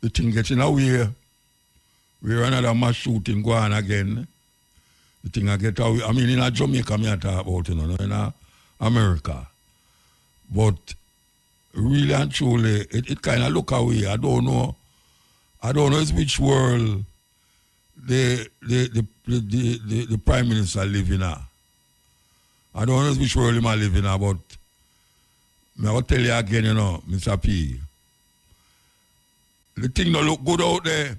the thing gets in a way where another mass shooting go on again. The thing I get away. I mean, in Jamaica, I talk about, you know, in America. But really and truly, it kind of look away. I don't know which world the Prime Minister live in. I don't know which world he might live in, but I will tell you again, you know, Mr. P. The thing don't look good out there.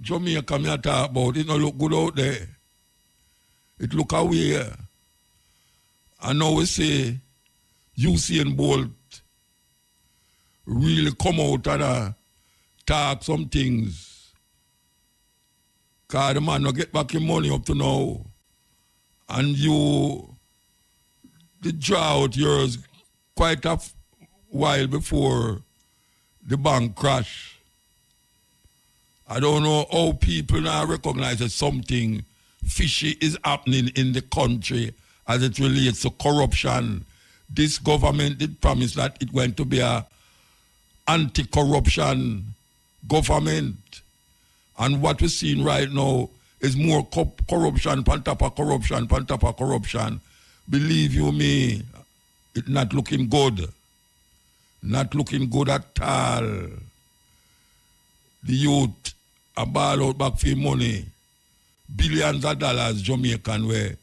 Jamaica, me talk about, it don't look good out there. It look away. And now we say, Usain Bolt really come out and talk some things. Because the man no get back his money up to now. And you did draw out yours quite a while before the bank crash. I don't know how people now recognize that something fishy is happening in the country as it relates to corruption. This government did promise that it went to be a anti-corruption government. And what we're seeing right now is more corruption, pan top of corruption, pan top of corruption. Believe you me, it's not looking good. Not looking good at all. The youth are ball out back for money. Billions of dollars Jamaican where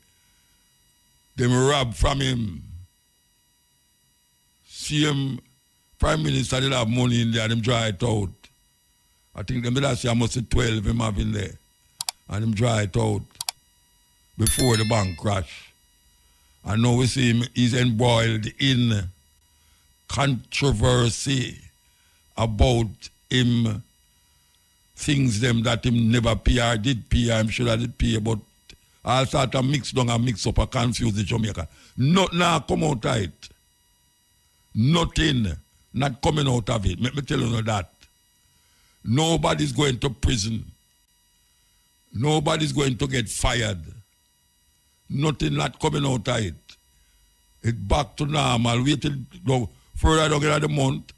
them rob from him. Same Prime Minister did have money in there, them draw it out. I think them did say I must say 12 him have in there. And him draw it out before the bank crash. And now we see him, he's embroiled in controversy about him things them that him never pay or did pay, I'm sure that did pay, but all sort of mix down and mix up and confuse the Jamaica. Nothing now come out of it. Nothing not coming out of it. Let me tell you that. Nobody's going to prison. Nobody's going to get fired. Nothing not coming out of it. It's back to normal. Wait till further down in the month,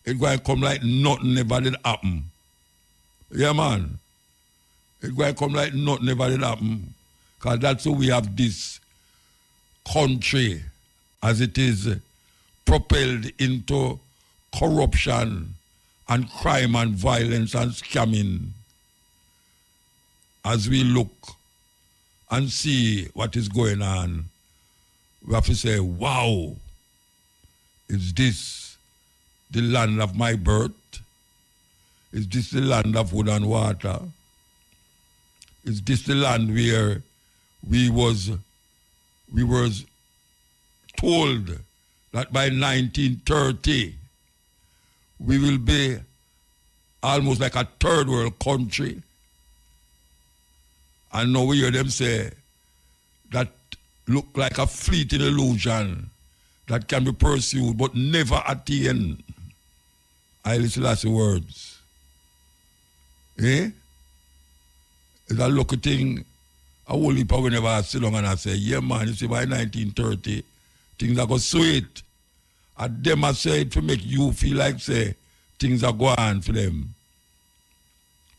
it's going to come like nothing ever did happen. Yeah, man. It's going to come like nothing ever did happen. Because that's how we have this country as it is propelled into corruption and crime and violence and scamming. As we look and see what is going on, we have to say, wow, is this the land of my birth? Is this the land of wood and water? Is this the land where we was told that by 1930 we will be almost like a third world country? And now we hear them say that look like a fleeting illusion that can be pursued but never attained. I listen to the words. Eh? It's a lucky thing. A whole heap of whenever I sit down and I say, yeah man, you see by 1930, things are going sweet. And them I say it to make you feel like say things are going on for them.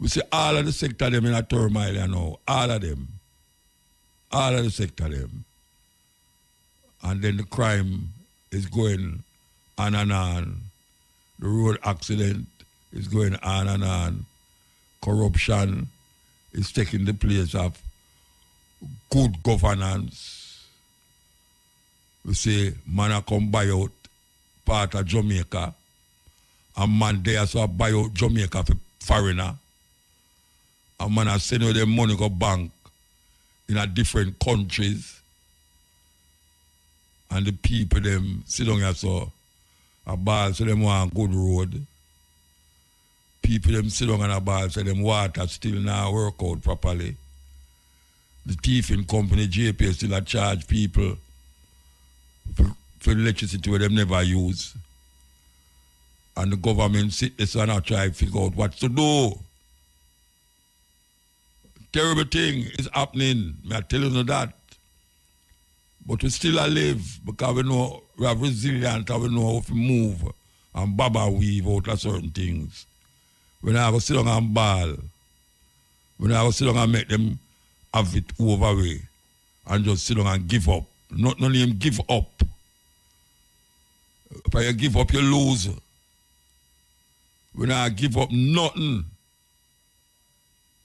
We see all of the sector them in a turmoil, you know. All of them. All of the sector them. And then the crime is going on and on. The road accident is going on and on. Corruption is taking the place of good governance. We say, man a come buy out part of Jamaica. And man there so buy out Jamaica for foreigner. And man a send you them money go bank in a different countries. And the people them sit down here so a ball so them want good road. People them sit down on a ball so them water still now work out properly. The thieving company JP still a charge people for electricity where them never use. And the government sit there and try to figure out what to do. Terrible thing is happening. I'm telling you that. But we still alive because we know we have resilience and we know how to move and baba weave out of certain things. When I go sit down and ball, when I go sit down and make them have it over way and just sit down and give up. Not only him give up. If you give up, you lose. When I give up nothing,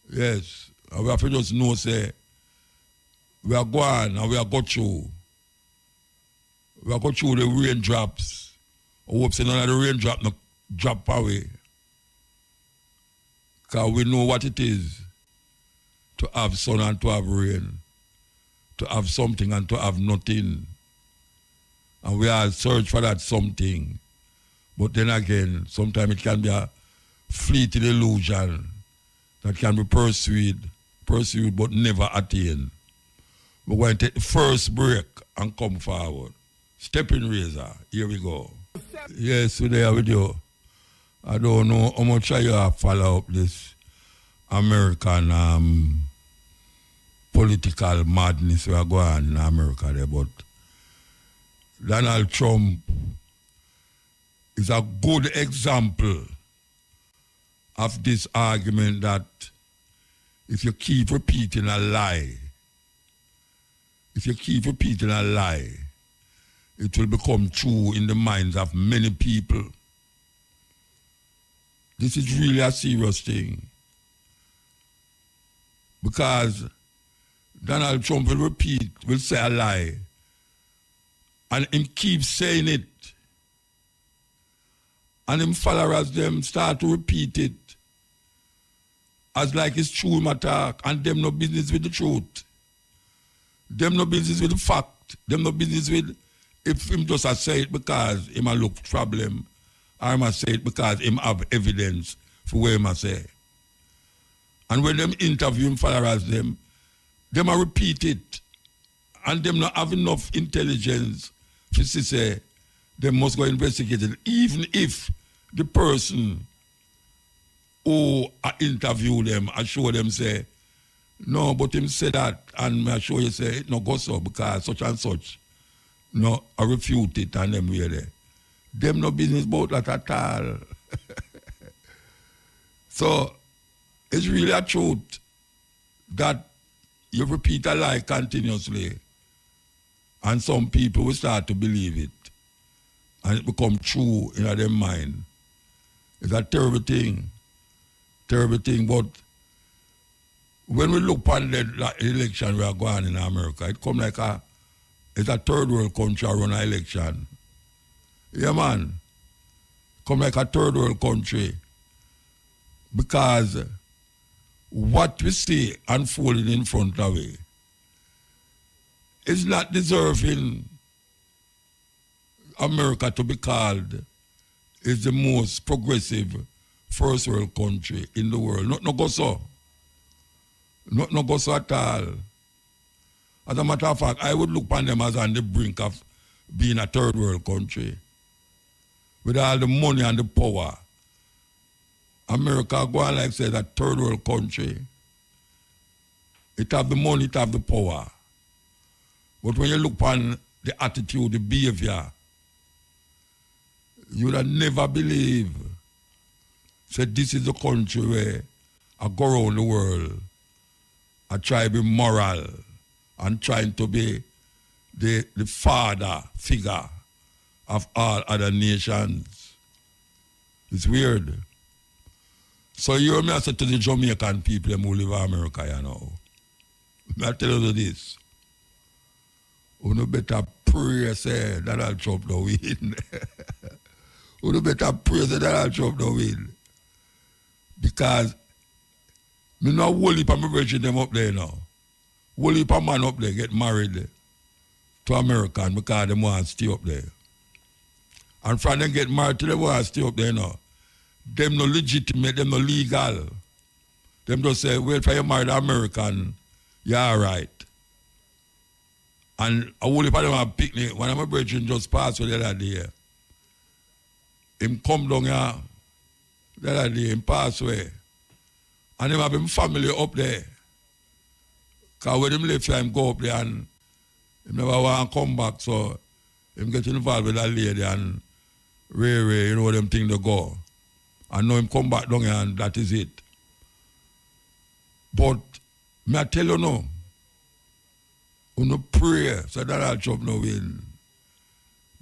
yes, and we have to just know, say, we are going and we are going through. We are going through the raindrops. I hope say none of the raindrops no drop away. Because we know what it is to have sun and to have rain, to have something and to have nothing. And we are search for that something. But then again, sometimes it can be a fleeting illusion that can be pursued but never attained. We're going to take the first break and come forward. Steppin razor, here we go. Yes, we're there with you. I don't know how much you have follow up this American political madness we are going on in America there, but Donald Trump is a good example of this argument that if you keep repeating a lie, it will become true in the minds of many people. This is really a serious thing. Because Donald Trump will say a lie, and him keep saying it. And him followers them start to repeat it as like it's true him attack, and them no business with the truth. Them no business with the fact. Them no business with if him just a say it because him a look problem, or him a say it because him have evidence for what him a say. And when them interview him followers them a repeat it, and them not have enough intelligence to say they must go investigate it, even if the person who interview them and show them say, no, but him say that, and I show you say it no go so because such and such. No, I refute it and them really. Them no business about that at all. So it's really a truth that you repeat a lie continuously, and some people will start to believe it, and it become true in their mind. It's a terrible thing, but when we look at the election we are going in America, it come like it's a third world country run an election. Yeah, man. Come like a third world country. Because what we see unfolding in front of it is not deserving America to be called is the most progressive first world country in the world. Not no go so. Not no go so at all. As a matter of fact, I would look upon them as on the brink of being a third world country. With all the money and the power. America go on like say a third world country. It have the money, it have the power. But when you look upon the attitude, the behavior, you would have never believe. Say this is the country where I go around the world. I try to be moral and trying to be the father figure of all other nations. It's weird. So you hear me I say to the Jamaican people who live in America, you know. I tell you this. You better pray say Donald Trump don't win. You better pray say Donald Trump don't win. Because me not whole heap of my virgin them up there now. Whole heap of man up there get married to American because they want to stay up there. And from them get married to them want to stay up there now. Them no legitimate, them no legal. Them just say, well, if you married an American, you're all right. And a whole heap of them have picnic. One of my brethren just passed the other day. Him come down here the other day, him pass away. And him have him family up there. Because when him left here, him go up there and he never want to come back. So him get involved with that lady and Ray, you know them things to go. And now him come back down here and that is it. But me I tell you now, no pray so Donald Trump no win.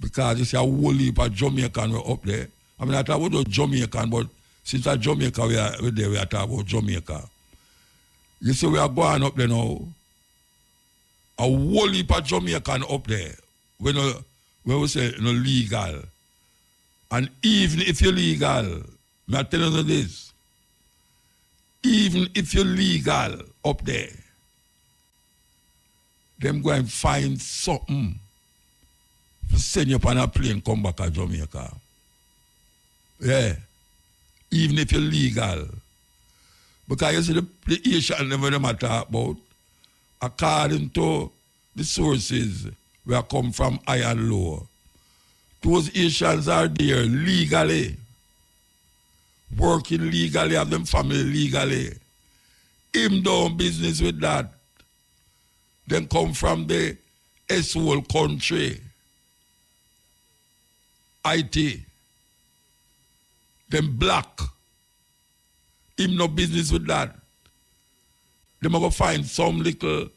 Because you see a whole heap of Jamaican were up there. I mean I talk about Jamaican, but since a Jamaica we are there, we are talking about Jamaica. You see we are going up there now. A whole heap of Jamaican up there. When we say legal. And even if you're legal, I tell you this, even if you're legal up there, them go and find something to send you up on a plane come back to Jamaica. Yeah. Even if you're legal. Because you see the Asian never them talk about, according to the sources where come from high and low, those Asians are there legally, working legally, have them family legally. Him doing business with that. Then come from the S-whole country. IT. Them black. Him no business with that. They must go find some little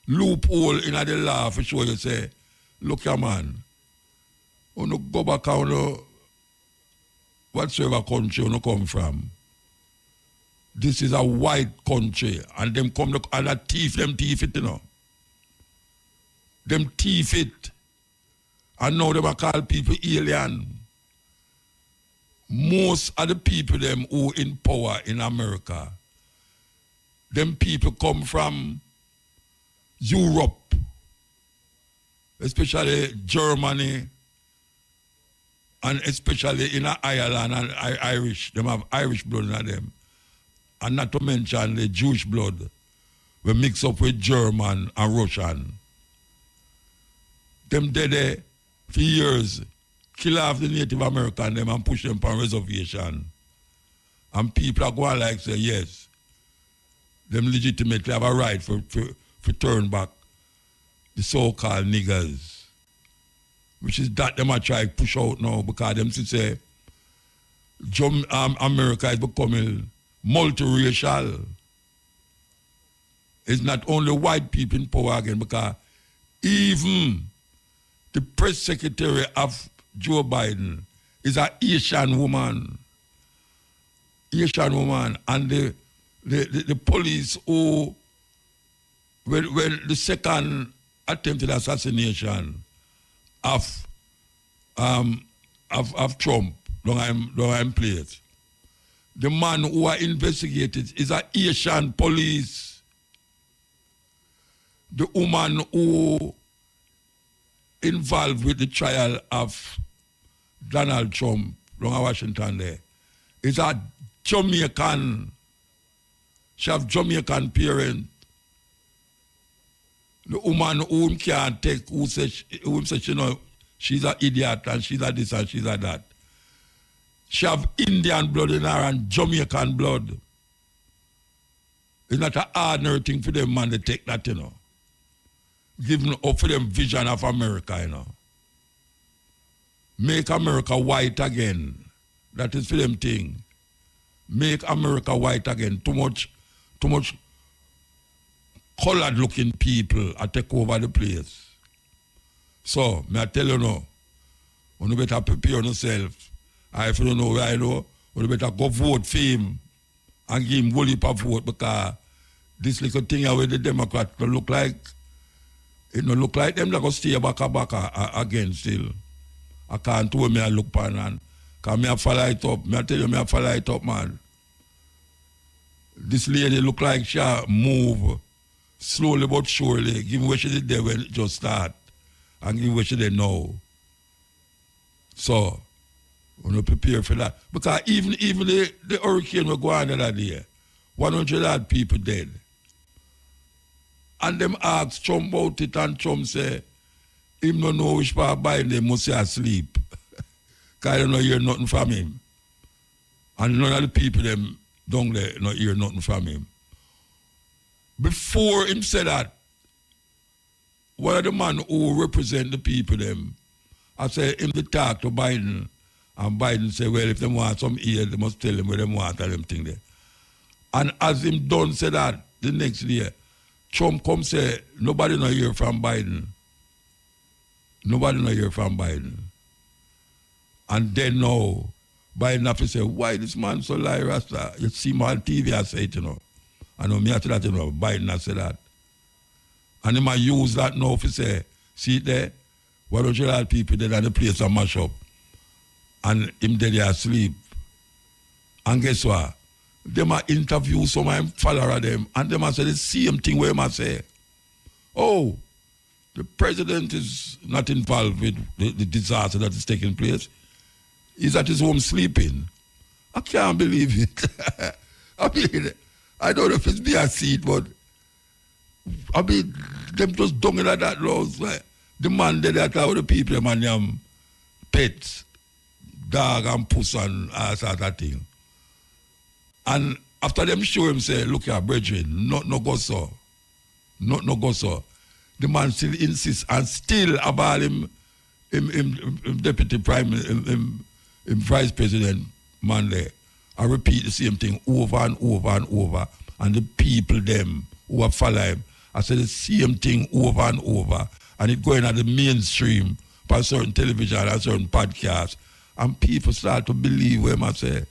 loophole in the law for sure. You say, look here man, you no go back on whatsoever country you come from. This is a white country and them come to, and them thief it, you know. Them thief it. And now they call people alien. Most of the people them who in power in America, them people come from Europe, especially Germany, and especially in Ireland and Irish. Them have Irish blood in them. And not to mention the Jewish blood, we mix up with German and Russian. Them dead there for years, kill off the Native American them and push them on reservation. And people are going like say, yes, them legitimately have a right for turn back the so-called niggers. Which is that them are trying to push out now because them say America is becoming multiracial. It's not only white people in power again because even the press secretary of Joe Biden is an Asian woman. Asian woman. And the police who, when the second attempted assassination of Trump, long I'm played, the man who are investigated is an Asian police. The woman who involved with the trial of Donald Trump, long in Washington there, is a Jamaican. She have Jamaican parents. The woman who can't take, who says you know, she's an idiot and she's a this and she's a that. She have Indian blood in her and Jamaican blood. It's not an ordinary thing for them man to take that, you know. Giving up for them vision of America, you know. Make America white again. That is for them thing. Make America white again. Too much colored looking people are take over the place. So, may I tell you now, you better prepare yourself. If you don't know where I know, you better go vote for him and give him whole heap of vote because this little thing where the Democrats look like, it don't look like them that go stay back again still. I can't tell me I look pan and because me I follow it up. Me I tell you me I follow it up, man. This lady look like she move slowly but surely, given where she did there when it just start and given where she did now. So, we're not prepared for that. Because even the hurricane will go on the other day, 100 odd people dead. And them ask Trump about it and Trump say, him don't know which part by them must say asleep. Because I don't know hear nothing from him. And none of the people them down there don't hear nothing from him. Before him said that, one of the man who represent the people them, I say him to talk to Biden And Biden say, well, if they want some aid, they must tell them where they want and them thing there. And as him done say that, the next day, Trump come say, nobody no hear from Biden. Nobody no hear from Biden. And then now, Biden have to say, why this man so lie, Rasta? You see him on TV, I say it, you know. I know me after that, you know, Biden has said that. And he might use that now to say, see it there? Why don't you let people there and the place a mash up? And him there asleep. And guess what? They might interview some of them follower them and they might say the same thing where they might say, oh, the president is not involved with the disaster that is taking place. He's at his home sleeping. I can't believe it. I mean, I don't know if it's me I see it, but I mean, them just dung like that, Lord. Like, the man there that all the people, man, pets, dog and puss and all sort of thing. And after them show him say, look here, brethren, not no go so. Not no go so. The man still insists and still about him deputy prime, him vice president man there. I repeat the same thing over and over and over. And the people them who are following him, I say the same thing over and over. And it going at the mainstream by certain television and certain podcasts. And people start to believe what I say.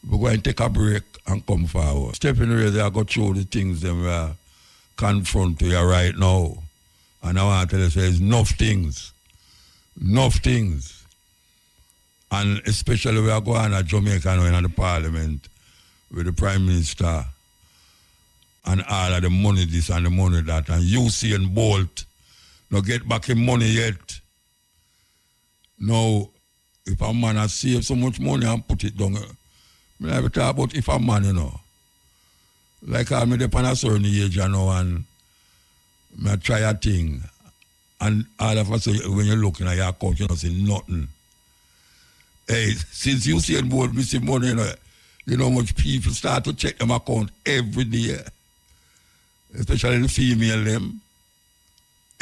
We're going to take a break and come forward. Steppin really, I got through the things that we confront you right now. And I want to tell you, there's enough things. Enough things. And especially we are going to Jamaica now in the parliament with the Prime Minister and all of the money this and the money that. And Usain Bolt not get back his money yet. Now, if a man has saved so much money and put it down, I have to talk about if a man, you know. Like I'm up on a certain age, you know, and I try a thing. And all of a sudden, when you're looking at your account, you don't see nothing. Hey, since you see both missing money, you know how much people start to check them account every day. Especially the female them,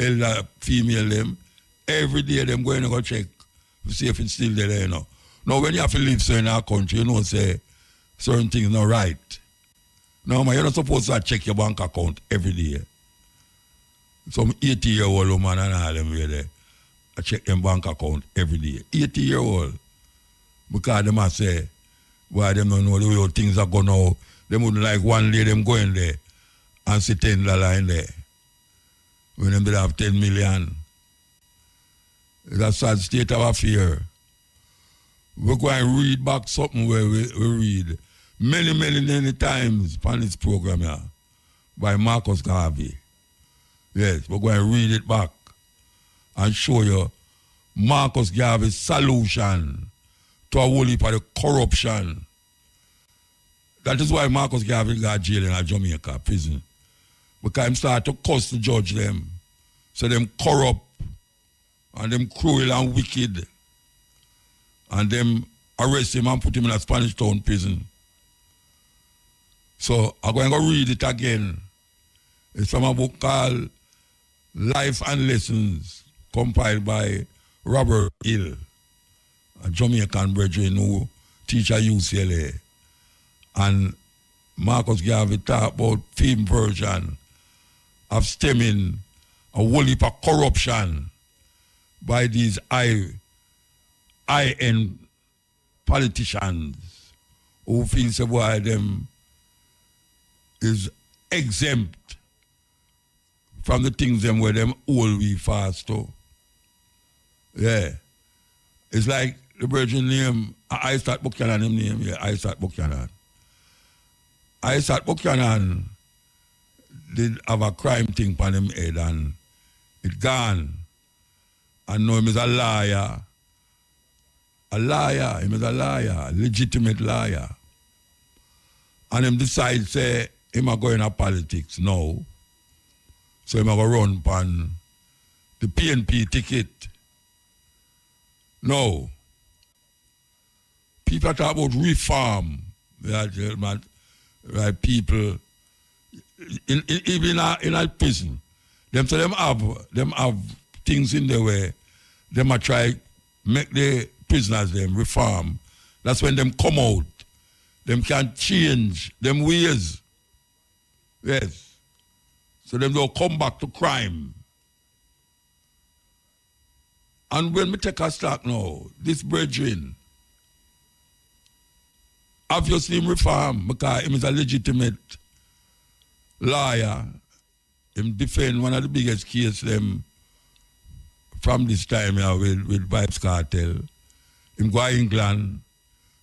elder female them. Every day them going to go check to see if it's still there, you know. Now, when you have to live so in our country, you know, say certain things not right. No, man, you're not supposed to check your bank account every day. Some 80-year-old woman and all them there, I check them bank account every day. 80-year-old. Because they must say, why them don't know the way things are going now. They wouldn't like one day them going there and see $10 in there. When them did have 10 million. It's a sad state of affair. We're going to read back something where we read many times on this program here by Marcus Garvey. Yes, we're going to read it back and show you Marcus Garvey's solution to a whole heap of the corruption. That is why Marcus Garvey got jailed in a Jamaica prison. Because he started to cuss the judge them. So them corrupt and them cruel and wicked. And them arrest him and put him in a Spanish Town prison. So I'm going to read it again. It's from a book called Life and Lessons, compiled by Robert Hill, a Jamaican brethren who teach at UCLA. And Marcus Garvey talk about film version of stemming a whole heap of corruption by these high-end politicians who feel say why them is exempt from the things them where them all we fast to. Yeah. It's like the virgin name, Isaac Buchanan him name, yeah, Isaac Buchanan. Isaac Buchanan did have a crime thing on him head and it gone. And now him is a liar. A liar, him is a liar, legitimate liar. And him decide say him a go in a politics now. So him a go run pan the PNP ticket. No. People talk about reform. Right, people even in a prison. Them so them have things in there where them a try make the prisoners them reform. That's when them come out. Them can change them ways. Yes. So them don't come back to crime. And when we take a stock now, this brethren, obviously him reform because him is a legitimate lawyer. Him defend one of the biggest cases them from this time here with Vibes Cartel. Him go to England,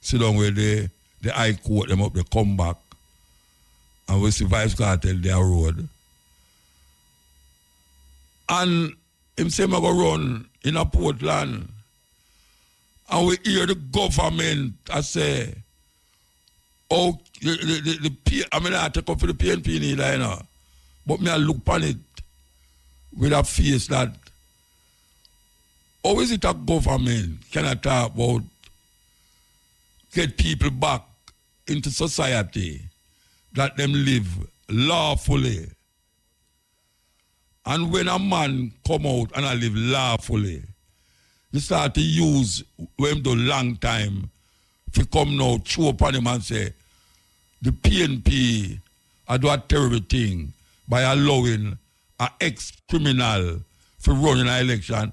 sit down with the High Court, them up, they come back. And we see Vibes Cartel their road. And him say, I go run in a Portland. And we hear the government, I say, oh, I mean, I take up for the PNP neither, you know. But me I look upon it with a face that, how is it a government can I talk about get people back into society that them live lawfully? And when a man come out and I live lawfully, you start to use when do long time to come now, chew upon him and say, the PNP are do a terrible thing by allowing an ex-criminal to run in an election.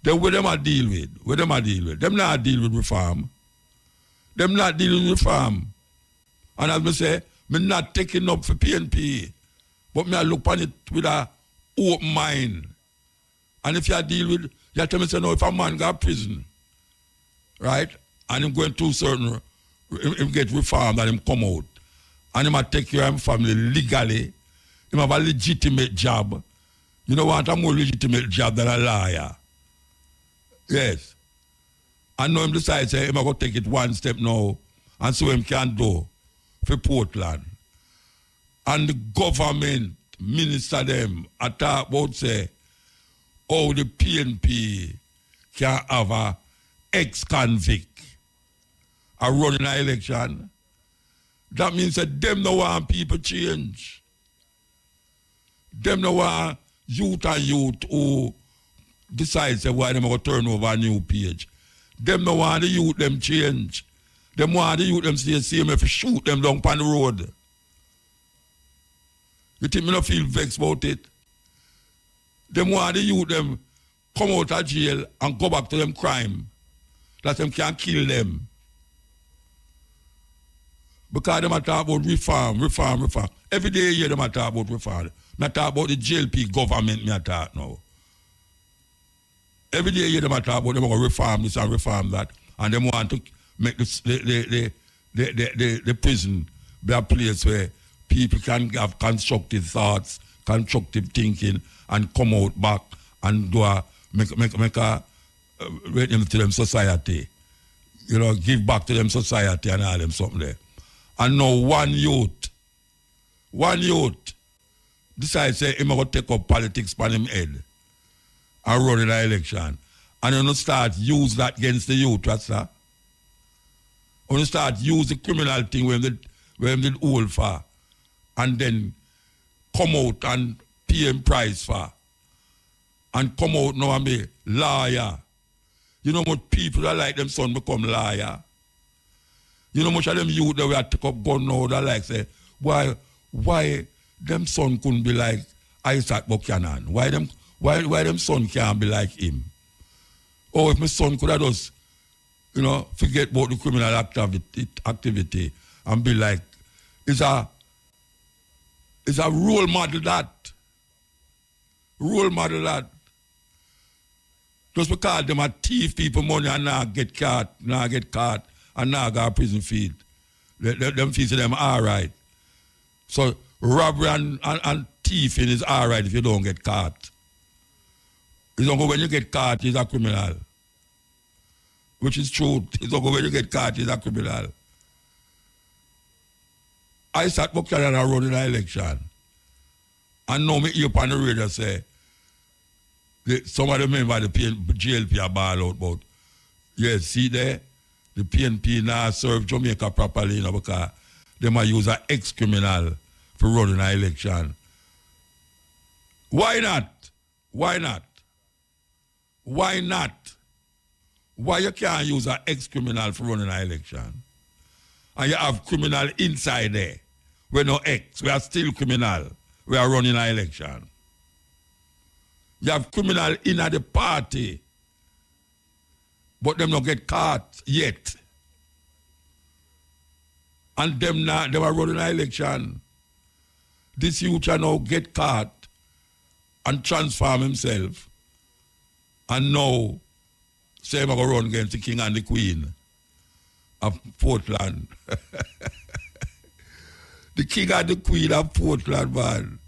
Then what them a deal with? What them a deal with? Them not deal with reform. Them not dealing with reform. And as I say, me not taking up for PNP, but me I look upon it with a open mind. And if you deal with, you tell me say, no, if a man got prison, right, and him going through certain, him get reformed and him come out, and him a take care of him family legally, him have a legitimate job. You know what, a more legitimate job than a lawyer. Yes. And now him decide say, him a go take it one step now, and so him can do for Portland. And the government minister them a talk about say, oh, the PNP can have a ex-convict a running an election. That means that them no want people change. Them no want youth and youth who decide say why them going to turn over a new page. Them no want the youth them change. Them want the youth them stay the same if you shoot them down on the road. You think me not feel vexed about it? Them want the youth them come out of jail and go back to them crime. That them can kill them. Because them a talk about reform. Every day you hear them a talk about reform. Me talk about the JLP government me a talk now. Every day you hear them a talk about them going to reform this and reform that. And them want to make the prison be a place where people can have constructive thoughts, constructive thinking, and come out back and do a make a them to them society. You know, give back to them society and all them something there. And now one youth decides say him going to take up politics on him head and run in the election. And you start use that against the youth, what's that? You start use the criminal thing where them did hold for and then come out and pay him price for. And come out now and be liar. You know what people that like them son become liar. You know much of them youth that we have take up gun now that like say, why them son couldn't be like Isaac Buchanan? Why them son can't be like him? Or if my son could have just, you know, forget about the criminal activity and be like, it's a role model that. Role model that. Just because them a thief people money and now get caught, and now got prison feed. Them fees them all right. So robbery and thieving is all right if you don't get caught. It's only when you get caught, he's a criminal. Which is true. It's only when you get caught, he's a criminal. I sat Buchanan and run in an election. And now me hear upon the radio say, some of the members of the JLP are ball out about, yes, see there, the PNP now serve Jamaica properly, you know, because they might use an ex-criminal for running an election. Why not? Why not? Why not? Why you can't use an ex-criminal for running an election? And you have criminal inside there. We're no ex, we are still criminal. We are running an election. You have criminal in the party, but them not get caught yet. And them are running an election. This youth now get caught and transform himself. And now, say I'm going to run against the king and the queen of Portland. The king and the queen of Portland, man.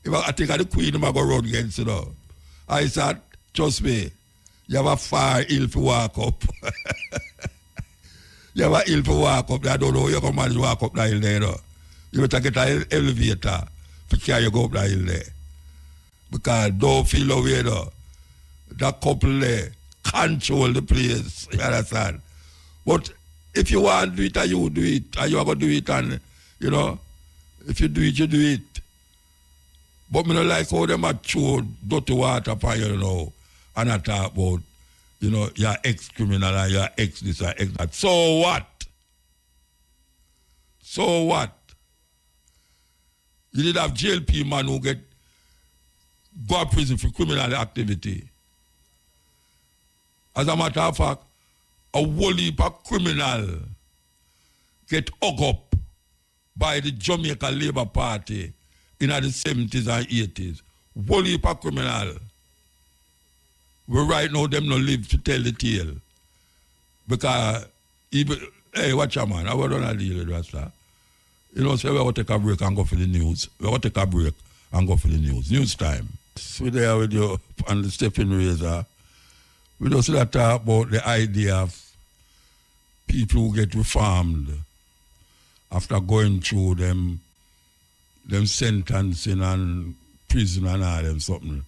If I think of the queen, I'm going to run against, you know. I said, trust me, you have a far hill to walk up. You have a hill to walk up. I don't know how you can manage to walk up that hill there, you know. You better get an elevator to carry you go up that hill there. Because don't feel away, you know. That couple there control the place, you understand? But if you want to do it, and you do it, and you are going to do it, and, you know, if you do it, you do it. But I don't like how them are throw dirty water upon you, you know, and I talk about, you know, you're ex-criminal and you're ex-this and ex-that. So what? So what? You did have JLP man who go to prison for criminal activity. As a matter of fact, a whole heap of criminal get hung up by the Jamaica Labour Party in the 70s and 80s. Whole heap of criminal. We right now them no live to tell the tale. Because even, hey, watch out, man, I was on a deal with that, sir. You know, so we're going to take a break and go for the news. We're going to take a break and go for the news. News time. So there with you on the Steppin razor. We just talk about the idea of people who get reformed after going through them sentencing and prison and all them something,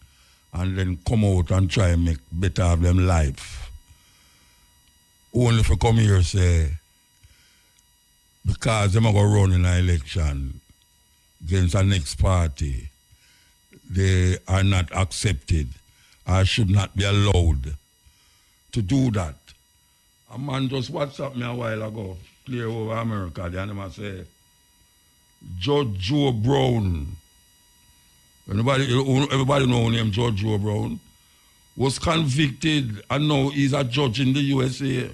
and then come out and try and make better of them life. Only if you come here say, because them are going to run in an election against the next party, they are not accepted or should not be allowed to do that. A man just WhatsApped me a while ago, clear over America, the animal say, Judge Joe Brown, everybody know him, Judge Joe Brown, was convicted and now he's a judge in the USA.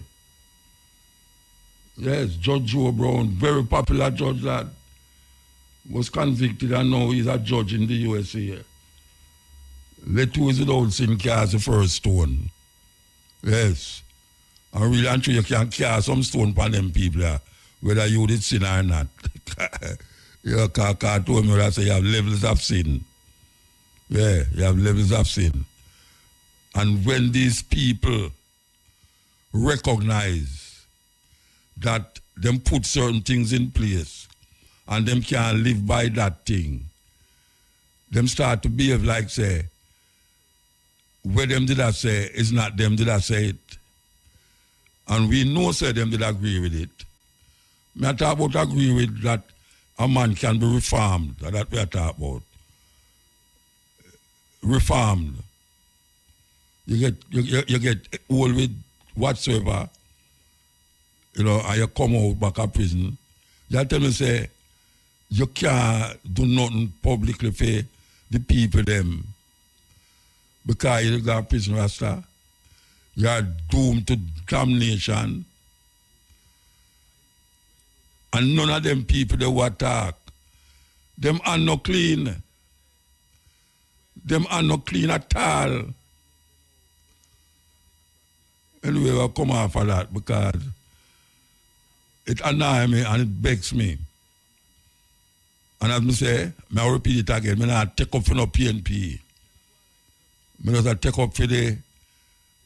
Yes, Judge Joe Brown, very popular judge that was convicted and now he's a judge in the USA. Let who is without sin cast the first stone. Yes. And really and true you can cast some stone upon them people, whether you did sin or not. You can't told me that say you have levels of sin. Yeah, you have levels of sin. And when these people recognize that them put certain things in place and them can't live by that thing, them start to behave like say, where them did I say, it's not them did I say it. And we know say them did agree with it. I talk about agree with that a man can be reformed. That's what I talk about. Reformed. You get old with whatsoever, you know, and you come out back of prison. You tell me say, you can't do nothing publicly for the people them. Because you got prison rasta, you are doomed to damnation. And none of them people they will attack. Them are not clean. Them are not clean at all. Anyway, we'll come off of that because it annoys me and it begs me. And as I say, I'll repeat it again, I not take up for no PNP. I just take up for the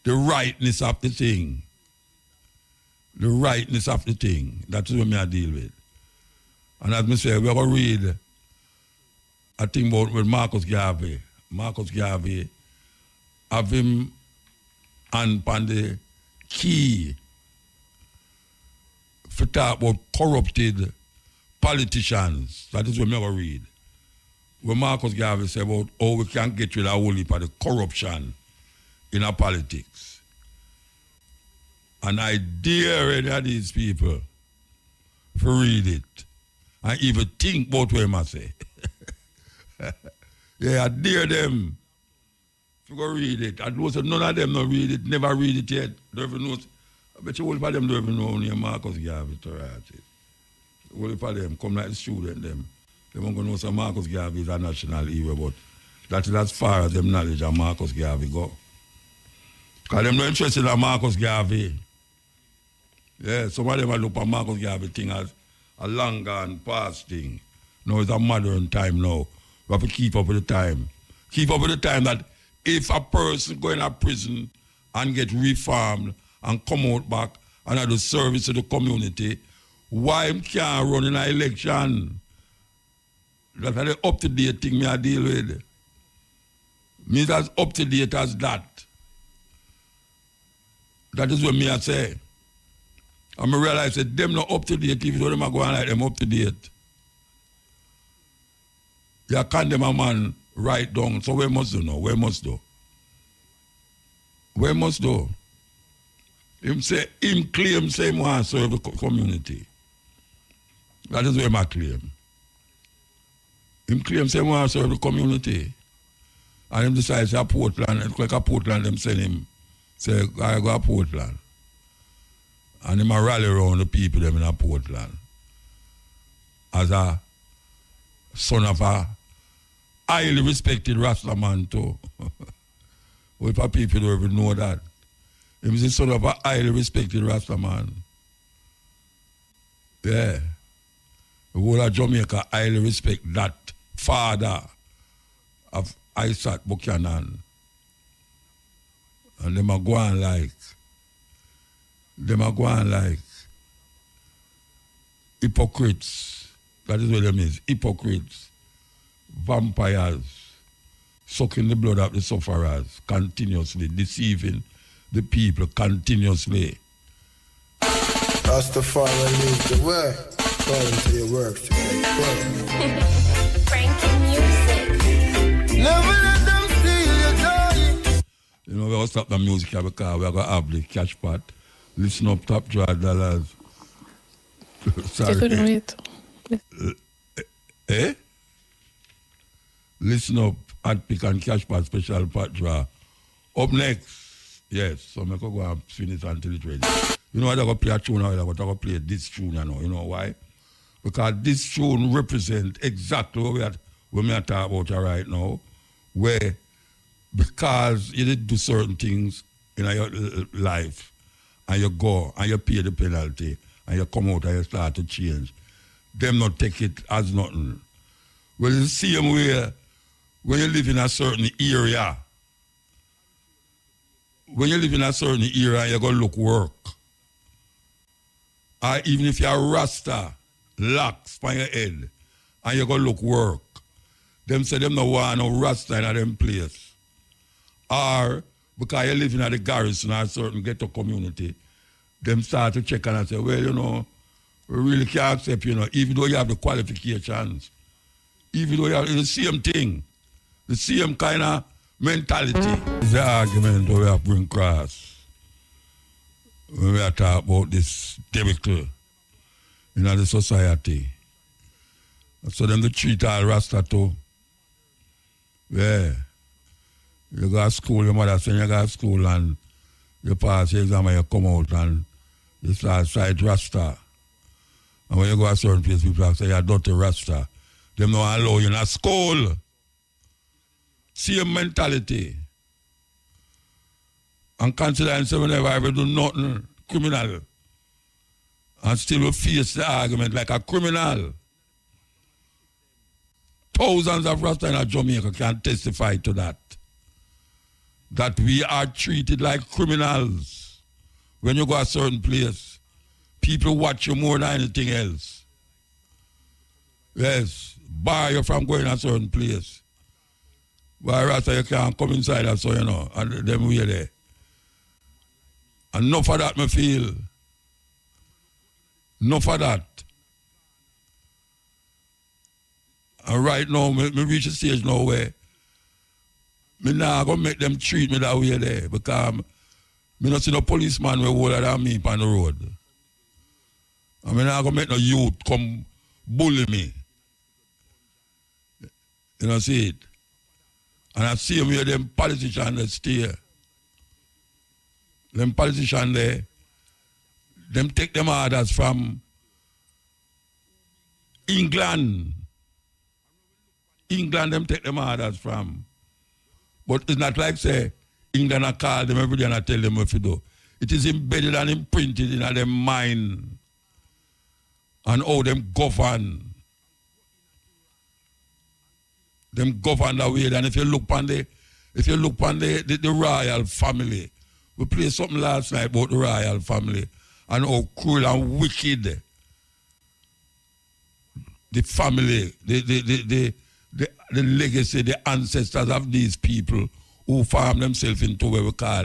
rightness of the thing. The rightness of the thing. That's what I deal with. And as I say, we're going to read a thing about with Marcus Garvey. Marcus Garvey have him on the key for talk about corrupted politicians. That is what we're going to read. Where Marcus Garvey said about how we can get rid of a whole heap of the corruption in our politics. And I dare any of these people to read it and even think about what I say. Yeah, I dare them to go read it. And those none of them don't read it, never read it yet. Don't even know. I bet you all of them don't even know only Marcus Garvey to write it. All of them come like the student them. They won't know some Marcus Garvey is a national hero, but that is as far as them knowledge of Marcus Garvey go. Because them not interested in Marcus Garvey. Yeah, some of them look at Marcus Garvey thing as a long gone past thing. No, it's a modern time now. We have to keep up with the time. Keep up with the time that if a person go in a prison and get reformed and come out back and do service to the community, why him can't run in an election? That's the up-to-date thing I deal with. Me as up-to-date as that. That is what me I say. And I realize that them not up-to-date if them are going like them up-to-date. You condemn a man right down. So we must do now. We must do. We must do. Him claim say he want to serve the community. That is what I claim. Him claim say he want to serve the community. And him decides to Portland, it's like a Portland, them send him, say, I go to Portland. And him a rally around the people them in a Portland. As a son of a highly respected Rasta man too. What if people don't even know that? He was the son of a highly respected Rasta man. Yeah. The whole of Jamaica highly respect that father of Isaac Buchanan. And them are going like hypocrites. That is what them is. Hypocrites. Vampires. Sucking the blood of the sufferers continuously. Deceiving the people continuously. Rastafari leads the way. According to your works to get Frankie music. Never let them steal your joy. You know, we're going to stop the music here because we're going to have the cash pot. Listen up, top $12. Sorry. Eh? Listen up, ad pick and cash pot special pot draw. Up next, yes, so I'm going to go and finish until it's ready. You know, I'm going to play a tune now, I'm going to play this tune now. You know why? Because this tune represents exactly what we are talking about right now, where because you did do certain things in your life, and you go and you pay the penalty, and you come out and you start to change, them not take it as nothing. Well, it's the same way when you live in a certain area. When you live in a certain area, you're going to look work. Or even if you're a Rasta, locks on your head, and you're going to look work. Them say them no want no Rasta in them place. Or because you live in the garrison or a certain ghetto community, them start to check and say, well, you know, we really can't accept, you know, even though you have the qualifications. Even though you have the same thing. The same kind of mentality. It's the argument that we have to bring across when we are talking about this debacle in the society. So them to treat all Rasta too. Yeah. You go to school, your mother saying you go to school and you pass your exam and you come out and you start side Rasta. And when you go to a certain place, people say you're dirty Rasta. Them don't allow you in a school. Same mentality. And considering say whenever I ever do nothing criminal and still will face the argument like a criminal. Thousands of Rasta in Jamaica can testify to that. That we are treated like criminals. When you go to a certain place, people watch you more than anything else. Yes, bar you from going to a certain place. Why Rasta you can't come inside and so you know, and them way there. And enough of that me feel. Enough of that. And right now, me reach a stage now where me now gonna make them treat me that way there because Me not see no policeman with older than me on the road. I mean, I'm going to make no youth come bully me. You know, see it? And I see where them politicians that stay. Them politicians there, them take them orders from England. England, them take them orders from. But it's not like, say, England I call them every day and I tell them what to do. It is embedded and imprinted in their mind. And how them govern. Them govern the way. And if you look on the royal family, we played something last night about the royal family and how cruel and wicked the family, the legacy, the ancestors of these people who farm themselves into what we call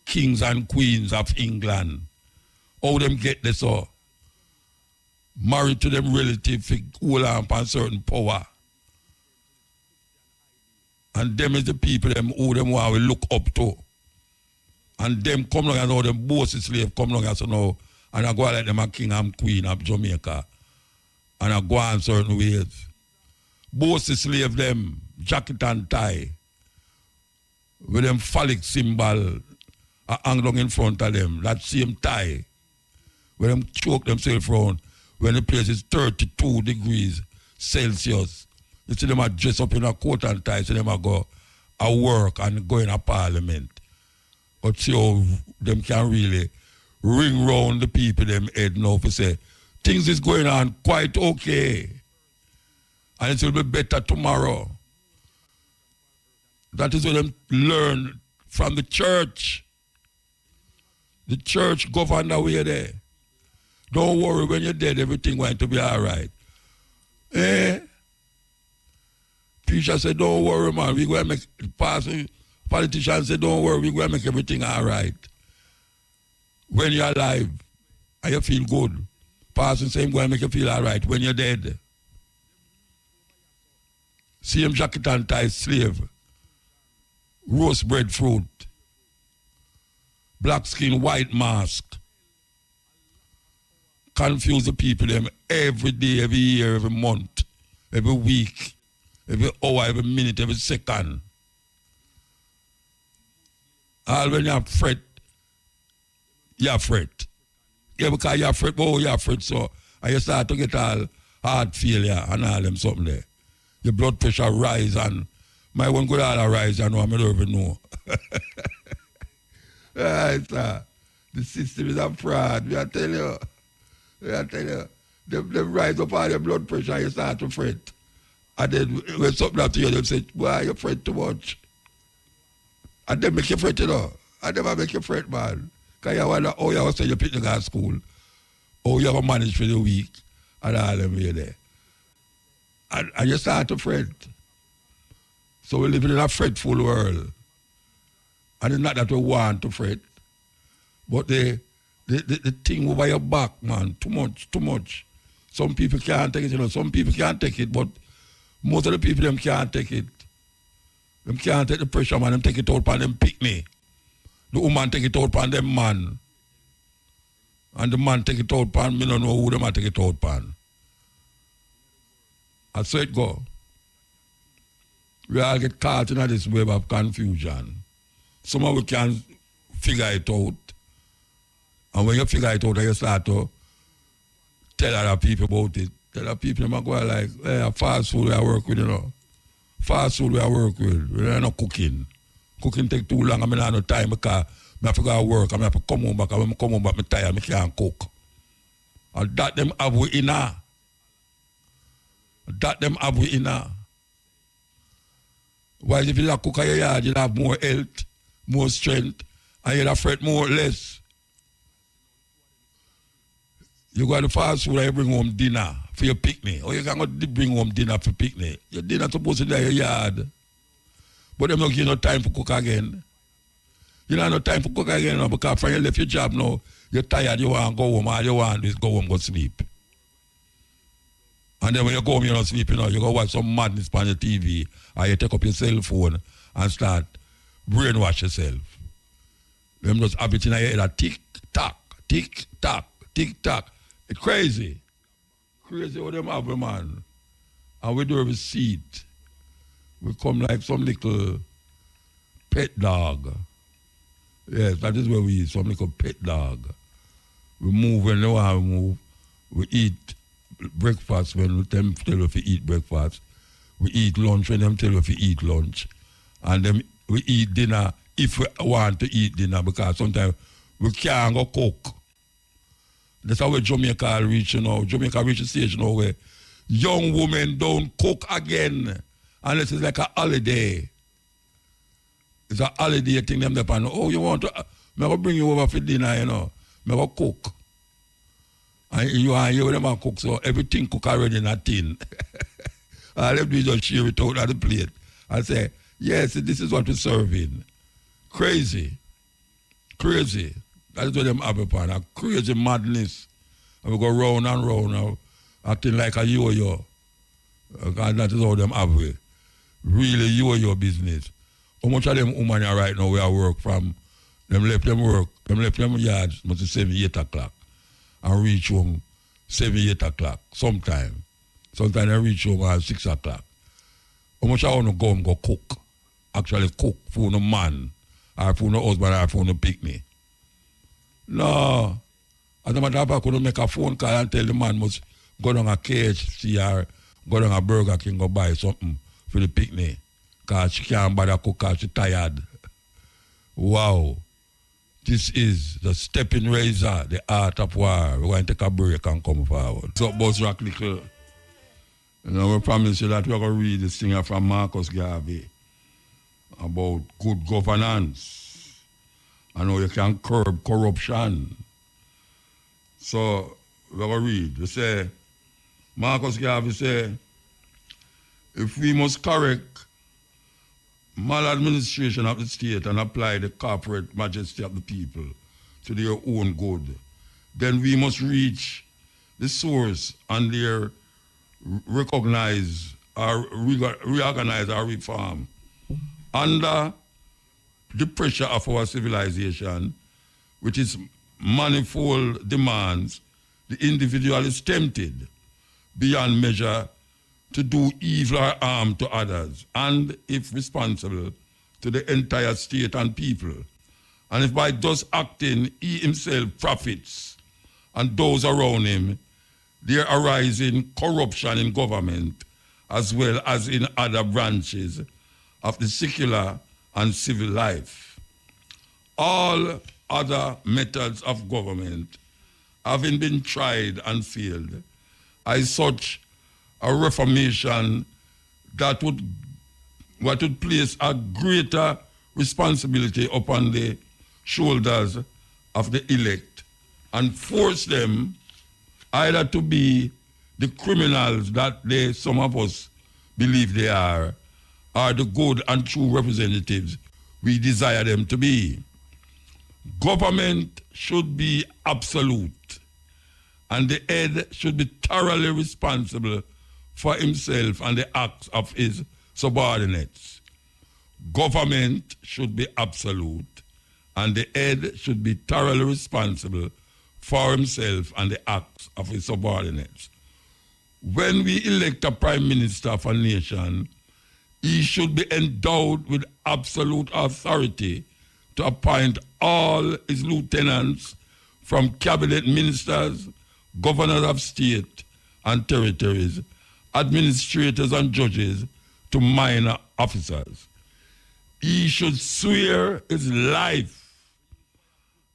kings and queens of England. How them get this all? Married to them relative for hold on upon certain power. And them is the people them who them want we look up to. And them come along as all them bossy slave come along as now and I go like them a king and queen of Jamaica. And I go on certain ways. Bossy slave them, jacket and tie, with them phallic symbol hang down in front of them, that same tie, where them choke themselves around when the place is 32 degrees Celsius. You see them a dress up in a coat and tie, so them a go a work and go in a parliament. But see how them can really ring round the people them head now to say, things is going on quite okay. And it will be better tomorrow. That is what them learn from the church. The church govern the way there. Don't worry, when you're dead, everything going to be all right. Preacher said, don't worry, man. We're going to make, politicians say, don't worry, we're going to make everything all right. When you're alive, and you feel good. Pastor say, I'm going to make you feel all right when you're dead. Same jacket and tie slave. Roast bread fruit. Black skin, white mask. Confuse the people them every day, every year, every month, every week, every hour, every minute, every second. All when you fret, you fret. Yeah, because you fret, oh, you fret, so and you start to get all heart failure and all them something there. Your blood pressure rise and my one good all rise, I know I don't even know. Right, sir. The system is a fraud, we are telling you. Them rise up all your blood pressure and you start to fret. And then when something happens to you, they say, boy, you fret too much. And then make you fret, you know. And never make you fret, man. Because you wonder how you say you pick the guy at school. How you have to manage for the week. And all them way there. And you start to fret. So we live in a fretful world. And it's not that we want to fret. But the thing over your back, man, too much. Some people can't take it, you know. Some people can't take it, but most of the people, them can't take it. Them can't take the pressure, man. Them take it out on them picnic. The woman take it out on them man. And the man take it out on, me don't know who them take it out on. I saw it go. We all get caught in this web of confusion. Some of we can figure it out. And when you figure it out, you start to tell other people about it. Tell other people, them go like, hey, fast food I work with, you know. Fast food I work with. We're not cooking. Cooking take too long. I mean, I have no time because I have to go to work. I have to come home back. When I come home back, I'm tired. I can't cook. And that them have we inner. That them have we inner. Why if you don't cook in your yard, you'll have more health, more strength, and you'll fret more or less. You go to the fast food and you bring home dinner for your picnic. Or you can go bring home dinner for picnic. Your dinner supposed to be in your yard. But them don't give you no time for cook again. You don't have no time for cook again now because when you left your job now, you're tired, you want to go home, all you want is go home, go sleep. And then when you go home, you're not sleeping, you go watch some madness on your TV, or you take up your cell phone and start brainwash yourself. Them just have it in your head a tick-tock, tick-tock, tick-tock. It's crazy. Crazy what them have, man. And we do every seat. We come like some little pet dog. Yes, that is where we eat, some little pet dog. We move when they want to move. We eat breakfast when them tell us to eat breakfast. We eat lunch when them tell us to eat lunch. And then we eat dinner if we want to eat dinner, because sometimes we can't go cook. That's how Jamaica reach, Jamaica reach a stage now where young women don't cook again unless it's like a holiday. It's a holiday thing them depend. Oh, you want to? I'm gonna bring you over for dinner, I'm gonna cook. And you and you them cook, so everything cook already in a tin. All them do just share it out on the plate. I say, yes, this is what we're serving. Crazy. Crazy. That is what them have upon. A crazy madness. And we go round and round now, acting like a yo-yo. And that is how them have it. Really yo-yo business. How much of them women are right now where I work from, them left them yards, must be 7, 8 o'clock. And reach home 7, 8 o'clock. Sometimes they reach home at 6 o'clock. How much I want to go and go cook? Actually cook for no man, or for no husband, or for no picnic. No. As a matter of fact, I couldn't make a phone call and tell the man must go down a KFC or go down a Burger King go buy something for the picnic. Because she can't bother cook because she's tired. Wow. This is the Steppin razor, the art of war. We're going to take a break and come forward. So, Buzz Rock Little, we promise you that we're going to read this thing from Marcus Garvey about good governance and how you can curb corruption. So, we're going to read. We say, Marcus Garvey say, if we must correct maladministration of the state and apply the corporate majesty of the people to their own good, then we must reach the source and their reorganize our reform. Under the pressure of our civilization, which is manifold demands, the individual is tempted beyond measure to do evil or harm to others, and if responsible, to the entire state and people. And if by thus acting he himself profits and those around him, there arising corruption in government as well as in other branches of the secular and civil life. All other methods of government having been tried and failed, as such a reformation that would place a greater responsibility upon the shoulders of the elect and force them either to be the criminals that some of us believe they are, or the good and true representatives we desire them to be. Government should be absolute, and the head should be thoroughly responsible for himself and the acts of his subordinates. Government should be absolute, and the head should be thoroughly responsible for himself and the acts of his subordinates. When we elect a prime minister of a nation, he should be endowed with absolute authority to appoint all his lieutenants, from cabinet ministers, governors of state and territories, administrators and judges, to minor officers. He should swear his life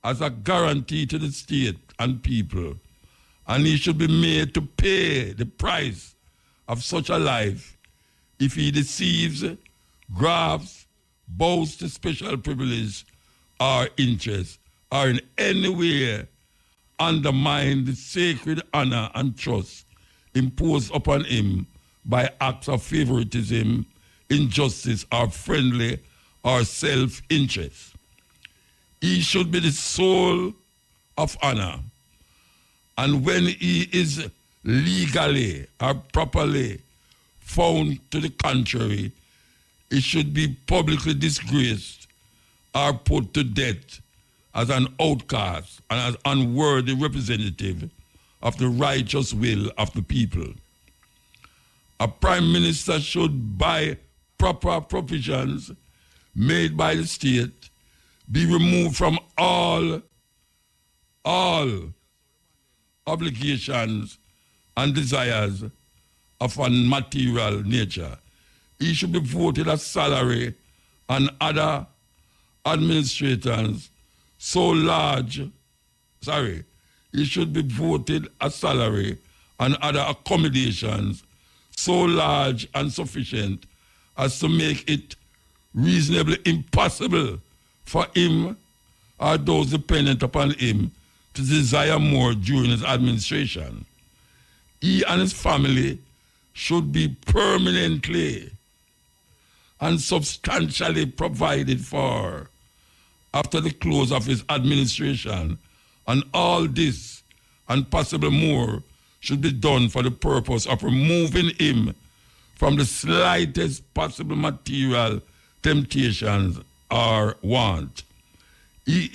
as a guarantee to the state and people, and he should be made to pay the price of such a life if he deceives, grafts, bows to special privilege or interest, or in any way undermine the sacred honor and trust imposed upon him by acts of favoritism, injustice, or friendly or self-interest. He should be the soul of honor, and when he is legally or properly found to the contrary, he should be publicly disgraced or put to death as an outcast and as unworthy representative of the righteous will of the people. A prime minister should, by proper provisions made by the state, be removed from all obligations and desires of a material nature. He should be voted a salary and other administrators so large, he should be voted a salary and other accommodations so large and sufficient as to make it reasonably impossible for him or those dependent upon him to desire more during his administration. He and his family should be permanently and substantially provided for after the close of his administration, and all this and possibly more should be done for the purpose of removing him from the slightest possible material temptations or want. He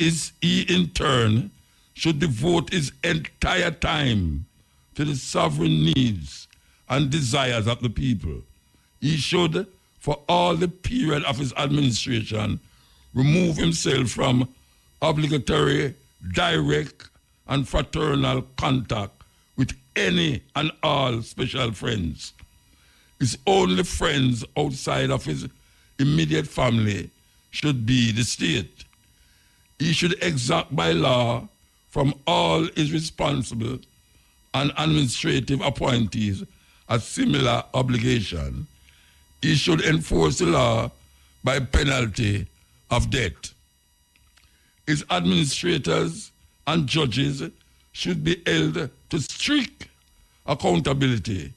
in turn should devote his entire time to the sovereign needs and desires of the people. He should, for all the period of his administration, remove himself from obligatory, direct, and fraternal contact with any and all special friends. His only friends outside of his immediate family should be the state. He should exact by law from all his responsible and administrative appointees a similar obligation. He should enforce the law by penalty of death. His administrators and judges should be held to strict accountability,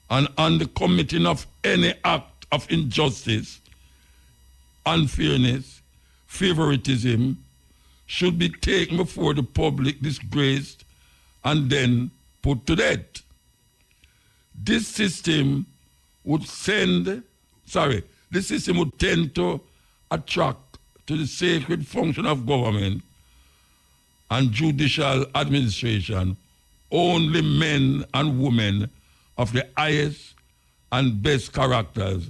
and on the committing of any act of injustice, unfairness, favoritism should be taken before the public, disgraced, and then put to death. This system would tend to attract to the sacred function of government and judicial administration only men and women of the highest and best characters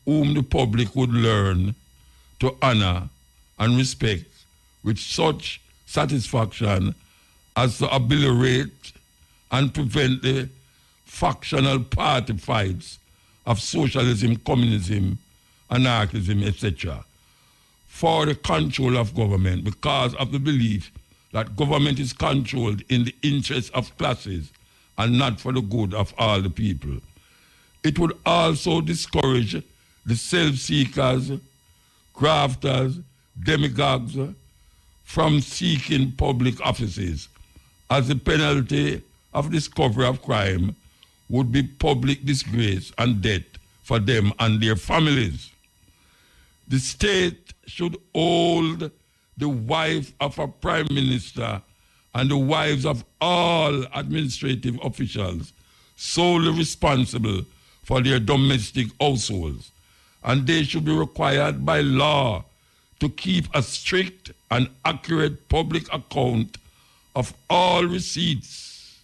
whom the public would learn to honor and respect with such satisfaction as to ameliorate and prevent the factional party fights of socialism, communism, anarchism, etc. for the control of government, because of the belief that government is controlled in the interest of classes and not for the good of all the people. It would also discourage the self-seekers, grafters, demagogues from seeking public offices, as the penalty of discovery of crime would be public disgrace and death for them and their families. The state should hold the wife of a prime minister and the wives of all administrative officials solely responsible for their domestic households, and they should be required by law to keep a strict and accurate public account of all receipts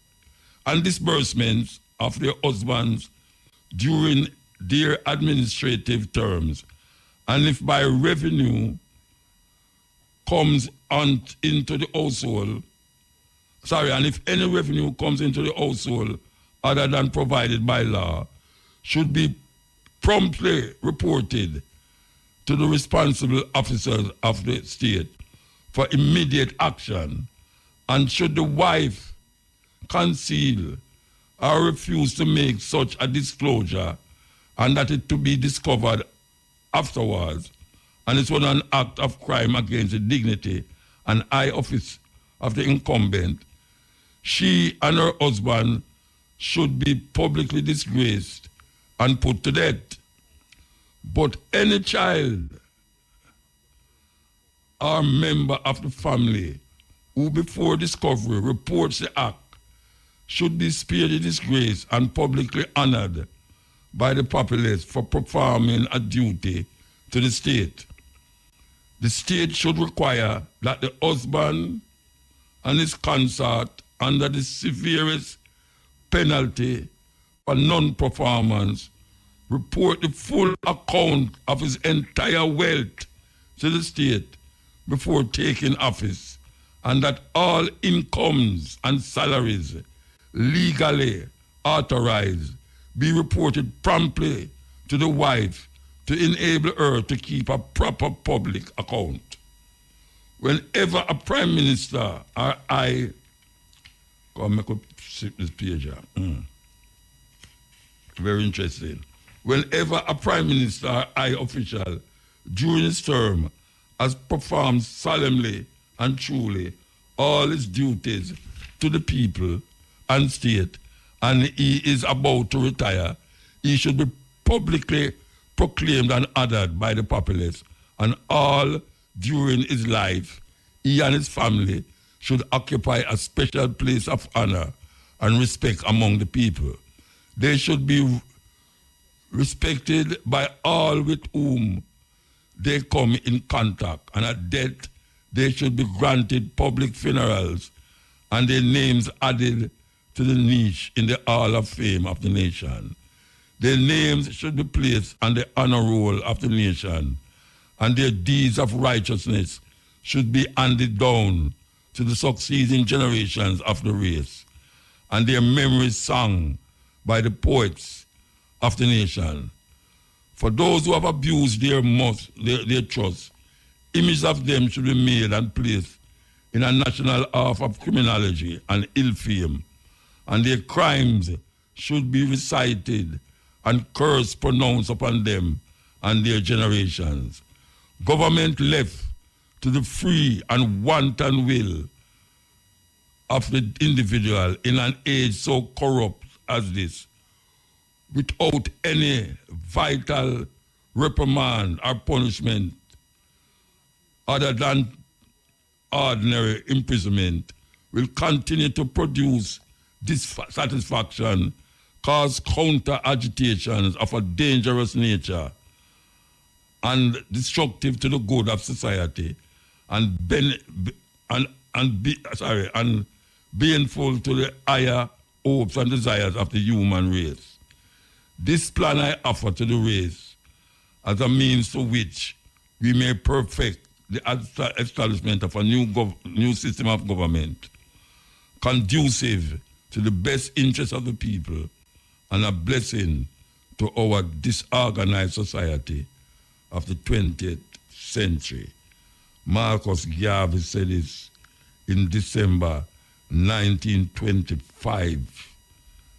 and disbursements of their husbands during their administrative terms, and if by revenue comes into the household, and if any revenue comes into the household other than provided by law, should be promptly reported to the responsible officers of the state for immediate action, and should the wife conceal or refuse to make such a disclosure, and that it to be discovered afterwards, and it was an act of crime against the dignity and high office of the incumbent, she and her husband should be publicly disgraced and put to death. But any child or member of the family who before discovery reports the act should be spared the disgrace and publicly honored by the populace for performing a duty to the state. The state should require that the husband and his consort, under the severest penalty for non-performance, report the full account of his entire wealth to the state before taking office, and that all incomes and salaries legally authorized be reported promptly to the wife to enable her to keep a proper public account. Whenever a prime minister or come I could skip this page here. Very interesting. Whenever a prime minister or high official during his term has performed solemnly and truly all his duties to the people and state, and he is about to retire, he should be publicly proclaimed and honored by the populace, and all during his life, he and his family should occupy a special place of honor and respect among the people. They should be respected by all with whom they come in contact, and at death, they should be granted public funerals and their names added to the niche in the Hall of Fame of the nation. Their names should be placed on the honor roll of the nation, and their deeds of righteousness should be handed down to the succeeding generations of the race, and their memories sung by the poets of the nation. For those who have abused their trust, images of them should be made and placed in a national half of criminology and ill fame, and their crimes should be recited and curse pronounced upon them and their generations. Government left to the free and wanton will of the individual in an age so corrupt as this, without any vital reprimand or punishment other than ordinary imprisonment, will continue to produce dissatisfaction, cause counter-agitations of a dangerous nature and destructive to the good of society, and baneful to the higher hopes and desires of the human race. This plan I offer to the race as a means to which we may perfect the establishment of a new system of government conducive to the best interests of the people and a blessing to our disorganized society of the 20th century. Marcus Garvey said this in December 1925.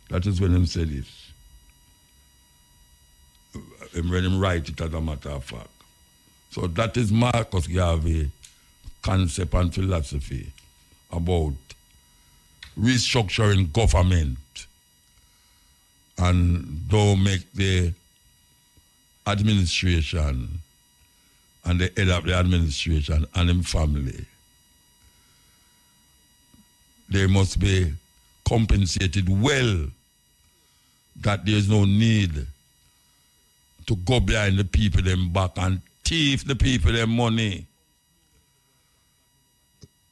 That is when he said this. When he write it, as a matter of fact. So that is Marcus Garvey concept and philosophy about restructuring government and don't make the administration and the head of the administration and him family. They must be compensated well, that there is no need to go behind the people them back and thief the people their money.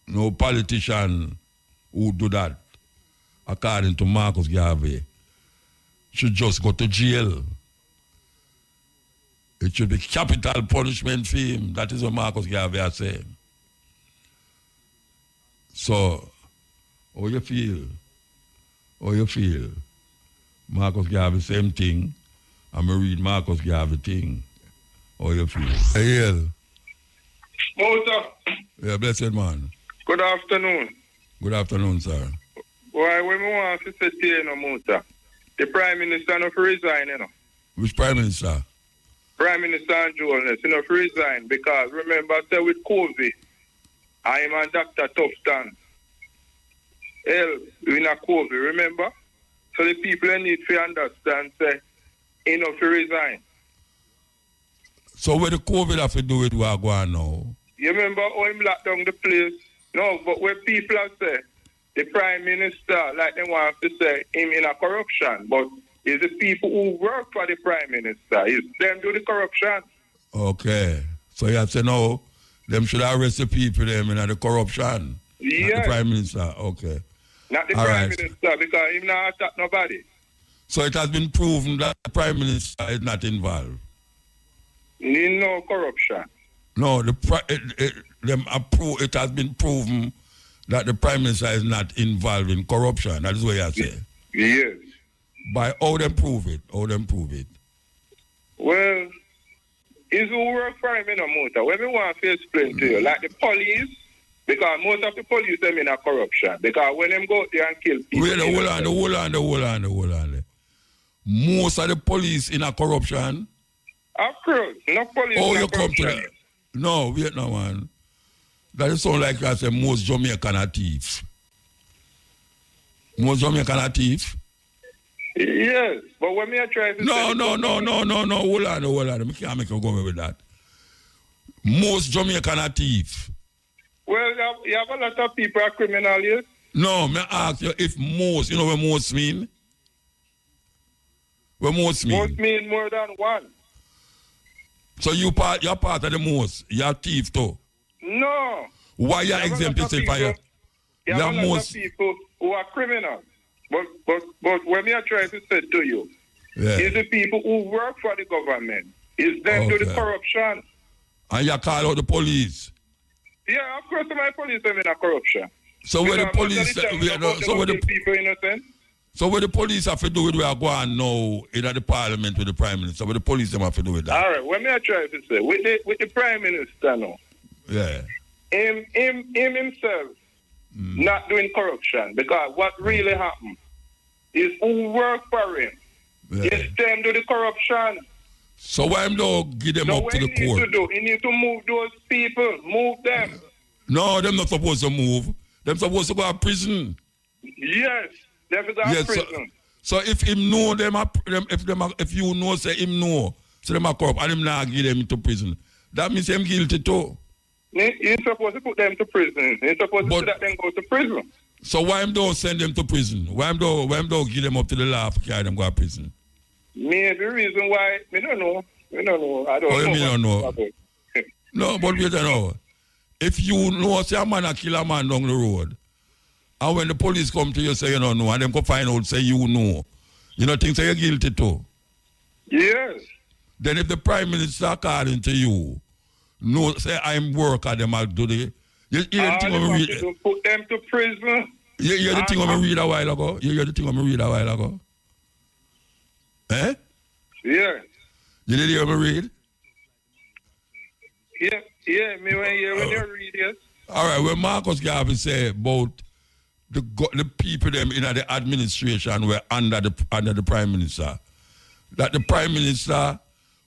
No politician who do that, according to Marcus Garvey, should just go to jail. It should be capital punishment for him. That is what Marcus Garvey has said. So, how you feel? How you feel? Marcus Garvey, same thing. I'm going to read Marcus Garvey thing. How you feel? Hey, Muta. yeah, blessed man. Good afternoon. Good afternoon, sir. Why, when we want to say to you, Muta, the Prime Minister not resign, you know. Which Prime Minister? Prime Minister Holness, you know, resign because remember, say with COVID, I am a Dr. Tufton. Hell, in a COVID, remember? So the people need to understand, say, you know, to resign. So what the COVID have to do with what go on now? You remember how him locked down the place? No, but when people are say, the Prime Minister, like they want to say, him in a corruption, but it's the people who work for the Prime Minister. It's them do the corruption. Okay. So you have to know Them should arrest the people them in the corruption. Not the Yes. Prime Minister. Okay. Not the All Prime right. Minister, because he not attack nobody. So it has been proven that the Prime Minister is not involved. He no corruption. No, it has been proven that the Prime Minister is not involved in corruption. That is what you say. Yes. By how them prove it? How them prove it? Well, it's who work for him in a motor. When we want to explain to you, like the police, because most of the police them in a corruption. Because when them go out there and kill people. Wait, hold on. Most of the police in a corruption. Of course, no police Oh, in a you come to corruption. that. No, wait no man. That is sound like you say most Jamaican are thieves. Most Jamaican are thieves. Yes, but when me I try to No. say- Hold on. I can't make you go away with that. Most Jamaican are thieves. Well, you have a lot of people are criminal, yes? No, me ask you if most, you know what most mean? What most mean? Most mean more than one. So you're part of the most. You're a thief too. No. Why you You have a exempt lot of yourself? people- You have a lot most. of people who are criminals. But when me I try to say to you, Yeah. it's the people who work for the government. It's them do the Okay. corruption. And you call out the police. Yeah, of course my police are in a corruption. So where the Because most of police, the time, they go kill people innocent. so what the police have to do with where I go on now in the parliament with the prime minister? What the police them have to do with that? All right, when me I try to say, with the prime minister now, Yeah. him himself not doing corruption, because what really happened is who work for him. Yeah. It's them do the corruption. So why him don't give them So up what to he the need court? to do, he need to move those people, move them. No, them not supposed to move. Them supposed to go to prison. Yes, them is Yes, a prison. So if him know if you know say him know, so them are corrupt and him not give them into prison, that means him guilty too. He's supposed to put them to prison. He's supposed to But- say that them go to prison. So why him don't send them to prison? Why him don't give them up to the law for carry them go to prison? Maybe the reason why, I don't know. I don't Oh, you know. mean you don't know? about it. No, but wait know. If you know say a man a kill a man down the road, and when the police come to you say you don't know, and them go find out say you know, you know think say you're guilty too. Yes. Then if the prime minister according to you, no say I'm work at them I'll do the you hear the All thing they when want we to read do, put them to prison. you hear the thing when we read a while ago? You hear the thing when we read a while ago? Eh? Yeah. You did hear me read? Yeah, me when you read it. All right, when Marcus Garvey say about the people them in the administration were under the prime minister, that the prime minister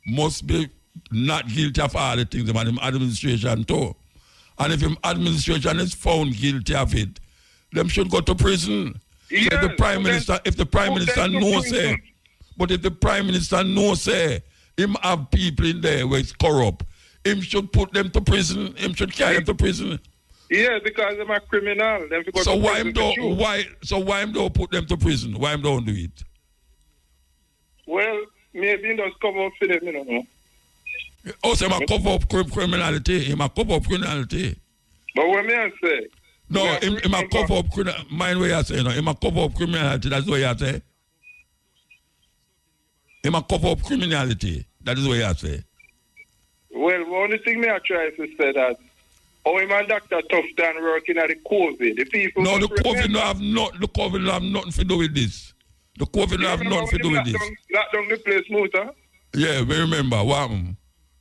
must be not guilty of all the things about him administration too. And if him administration is found guilty of it, them should go to prison. So Yes, if the prime put minister, them- if the prime put minister them to knows say, prison. but if the prime minister knows say, him have people in there where it's corrupt, him should put them to prison. Him should carry them to prison. Yeah, because they're a criminal. Them to go So to why prison him for don't sure. why him don't put them to prison? Why him don't do it? Well, maybe he does come up for them, you don't know. Oh, so him a cover up criminality. Him a cover up criminality. But what me I say? No, Yeah, him a cover up criminality. Mind what you say, no. Him a cover up criminality. That's what you say. Him a cover up criminality. That is what you say. Well, the only thing me I try to say that, oh, him and Dr. Tufton working at the COVID. The people. No, the must COVID remember. no have not. The COVID no have nothing to do with this. The COVID no have Remember nothing to when do him with this. lock down the place, Muta? Yeah, we remember. What happened?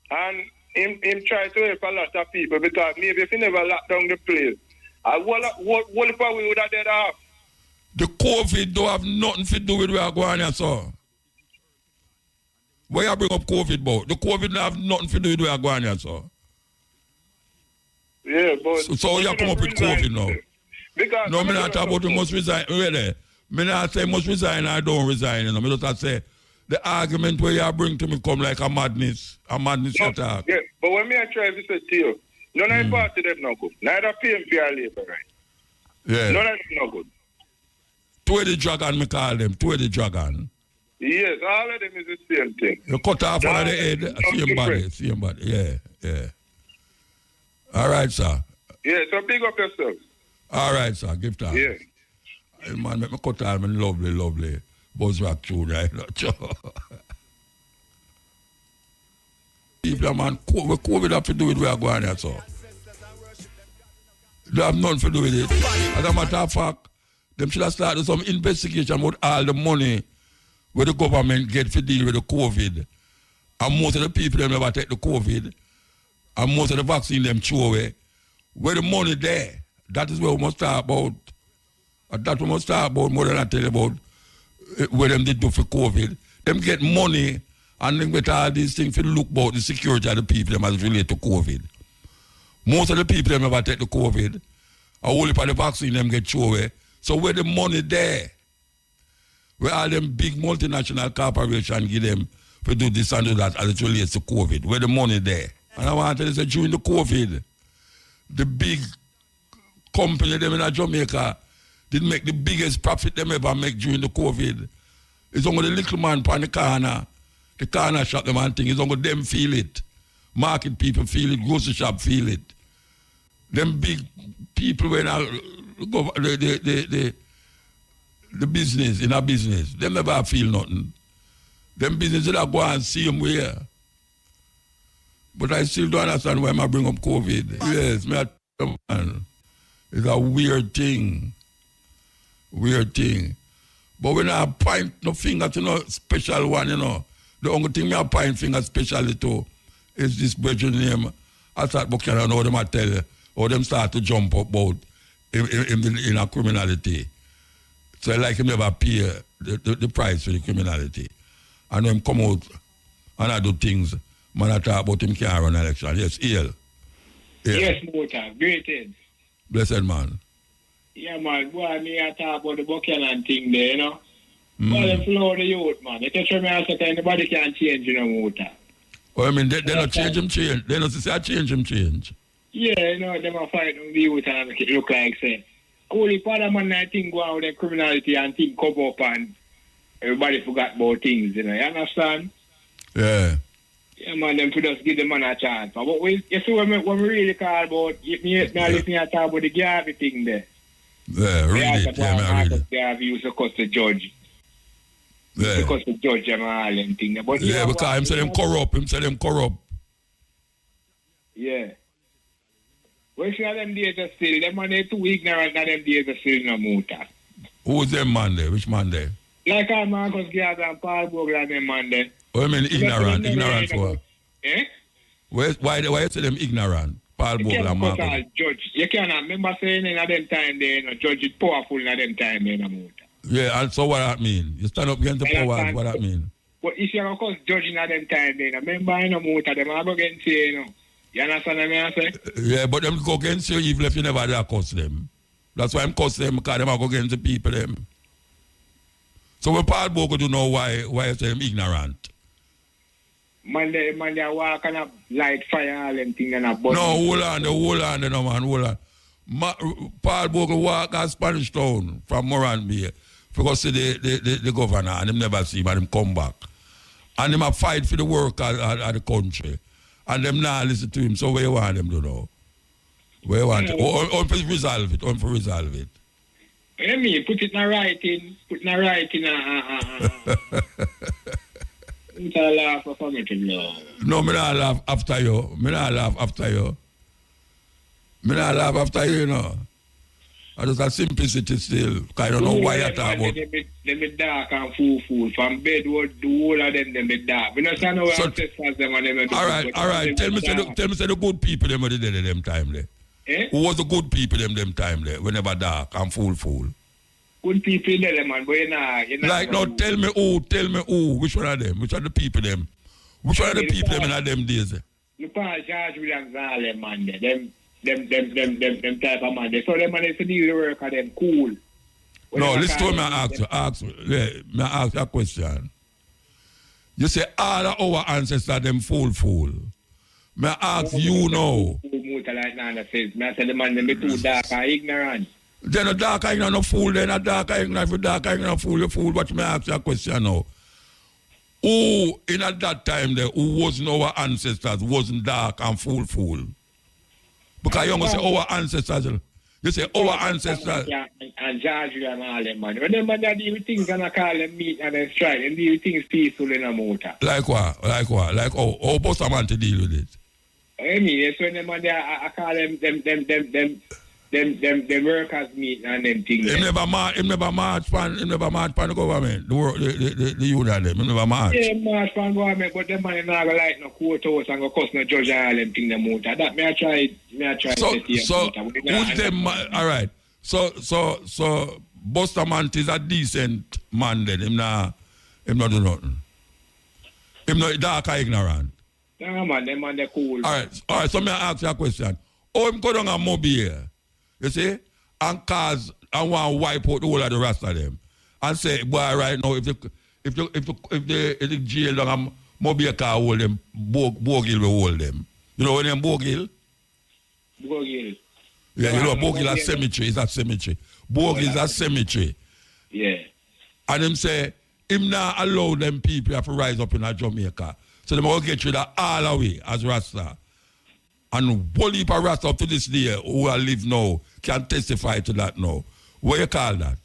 And him try to help a lot of people because maybe if he never lock down the place, what if we would have dead off? The COVID don't have nothing to do with where I go on here, sir. Why you bring up COVID about? The COVID don't have nothing to do with where I go on here, sir. Yeah, but... So you come up with COVID now? Because... No, me not talk about you must resign. Really? Me not say must resign or don't resign. You know? Me just say the argument where you bring to me come like a madness attack. Yeah, but when me I try to say to you, none of the party them no good. Neither PMP or Labour, right? Yeah. None of them no good. Two the dragon, me call them. Two the dragon. Yes, all of them is the same thing. You cut off one of the head, Something same body, different. same body. Yeah, yeah. All right, sir. Yeah, so big up yourself. All right, sir. Give time. Yeah. Hey, man, make me cut on my lovely buzz rock tune, right? People, man, COVID have to do with where I go on here, so. They have nothing to do with it. As a matter of fact, them should have started some investigation about all the money where the government get to deal with the COVID. And most of the people them never take the COVID. And most of the vaccine them throw away. Where the money there, that is where we must talk about. And that we must talk about more than I tell you about where them did do for COVID. Them get money and then get all these things to look about the security of the people them as related to COVID. Most of the people them never take the COVID. And only for the vaccine them get thrown away. So where the money there, where all them big multinational corporations give them to do this and do that as it relates to COVID, where the money there. And I want to tell you, during the COVID, the big company them in Jamaica did make the biggest profit them ever make during the COVID. It's only the little man on the corner shop them and thing, it's only them feel it. Market people feel it, grocery shop feel it. Them big people when the business, in a business, them never feel nothing. Them business that go and see them where. But I still don't understand why I bring up COVID. Yes, man. It's a weird thing. Weird thing. But when I point no finger to no special one, the only thing I point finger specially to is this brethren name. I start booking and all them I tell you, or them start to jump up about in a criminality. So like him never pay the price for the criminality. And them come out and I do things. Man, I talk about him can't run election. Yes, EL. Yes, Muta. Greeted. Blessed man. Yeah, man. Boy, I talk about the Buchanan thing there, Well, them flow the youth, man. They tell me I say anybody can change, Muta. Oh, I mean, they don't change him change. They don't say I change him change. Yeah, them are fighting the youth and make it look like, say. Only part of man, I think, go out with the criminality and think come up and everybody forgot about things, You understand? Yeah. Yeah, man, them could just give the man a chance. But you see when we really call about, now listen to talk about the Garvey thing there. Yeah, read it. Yeah, man, read it. Garvey used to cuss the judge. Yeah. Because the judge and all them thing. But yeah, because him say them corrupt. Yeah. Well, see, them days are still, them man they too ignorant that them days are still no muta. Who's them man there? Which man there? Like Marcus Garvey and Paul Bogle and them man there. Oh, I mean ignorant. Ignorant for? Eh? Why you say them ignorant? Paul Bogle and Marcus. Judge. You can't remember saying in them time there, judge is powerful in them time there, muta. Yeah, and so what that mean? You stand up against the power, what that mean? But if you're of course judging at them time there, remember muta, them are going to say, You understand what I say? Yeah, but them go against you even if you never dare cuss them. That's why I'm cuss them, because them are go against the people them. So when Paul Bogle do know why you say them ignorant? Man, they walk and light fire and thing and a button. No, hold on. Paul Bogle walk at Spanish Town from Moran Bay because see the governor and him never see him and him come back. And him a fight for the work of the country. And them now listen to him, so where you want them to know? Where you want on for resolve it. I mean, put it in writing. Don't laugh for me to know. No, me not laugh after you. I just have simplicity still. Because I don't know why you talk about. They be dark and fool. From bed, the whole of them be dark. We don't know where ancestors them and them. All right. Tell me say the good people them were there at them time there. Eh? Who was the good people them time there? Whenever dark and fool. Good people there, man, but you're not like, no, tell me who. Which one of them? Which are the people them? Which one of the people them in them days? The Paul George Williams and them, man, them type of man. So them man, if you do the work of them, cool. No, listen to me, I ask you a question. You say all of our ancestors, them fool. May I ask you now. I say the man, them be too dark and ignorant. They're not dark ignorant, no fool. They're not dark ignorant. If you're dark ignorant, fool, you fool. But may I ask you a question now. Who, in at that time there, who wasn't our ancestors, wasn't dark and fool? Because Because you must say our ancestors. You say our ancestors. And Georgia and all them, man. When them man they deal with things and I call them meat and then strike, and deal with things peaceful in a motor. Like what? Like what? Like how Buster man to deal with it? I mean, it's when them man they I call them workers meat and them things. Him never march pan the government. The union them. Him never march. Yeah, march pan government, but them man not go like no courthouse and go cost no judge and all them thing the motor. That me I try So who's them? All right. So Buster man is a decent man then. Him not do nothing. Him not dark or ignorant. Nah man, them man they cool. All right. So me ask you a question. Oh, him go down a mobile, you see, and cause and want to wipe out the whole of the rest of them, and say, boy, right now if the jail down a mobile car hold them, Bogil will hold them. You know when them Bogil? Bogil. Yeah, you know Bogil is cemetery. It's a cemetery. Bogil is a cemetery. Yeah. And him say him not allow them people to rise up in a Jamaica. So them will get rid of all away as Rasta. And whole heap of Rasta up to this day who are live now can testify to that now. What you call that?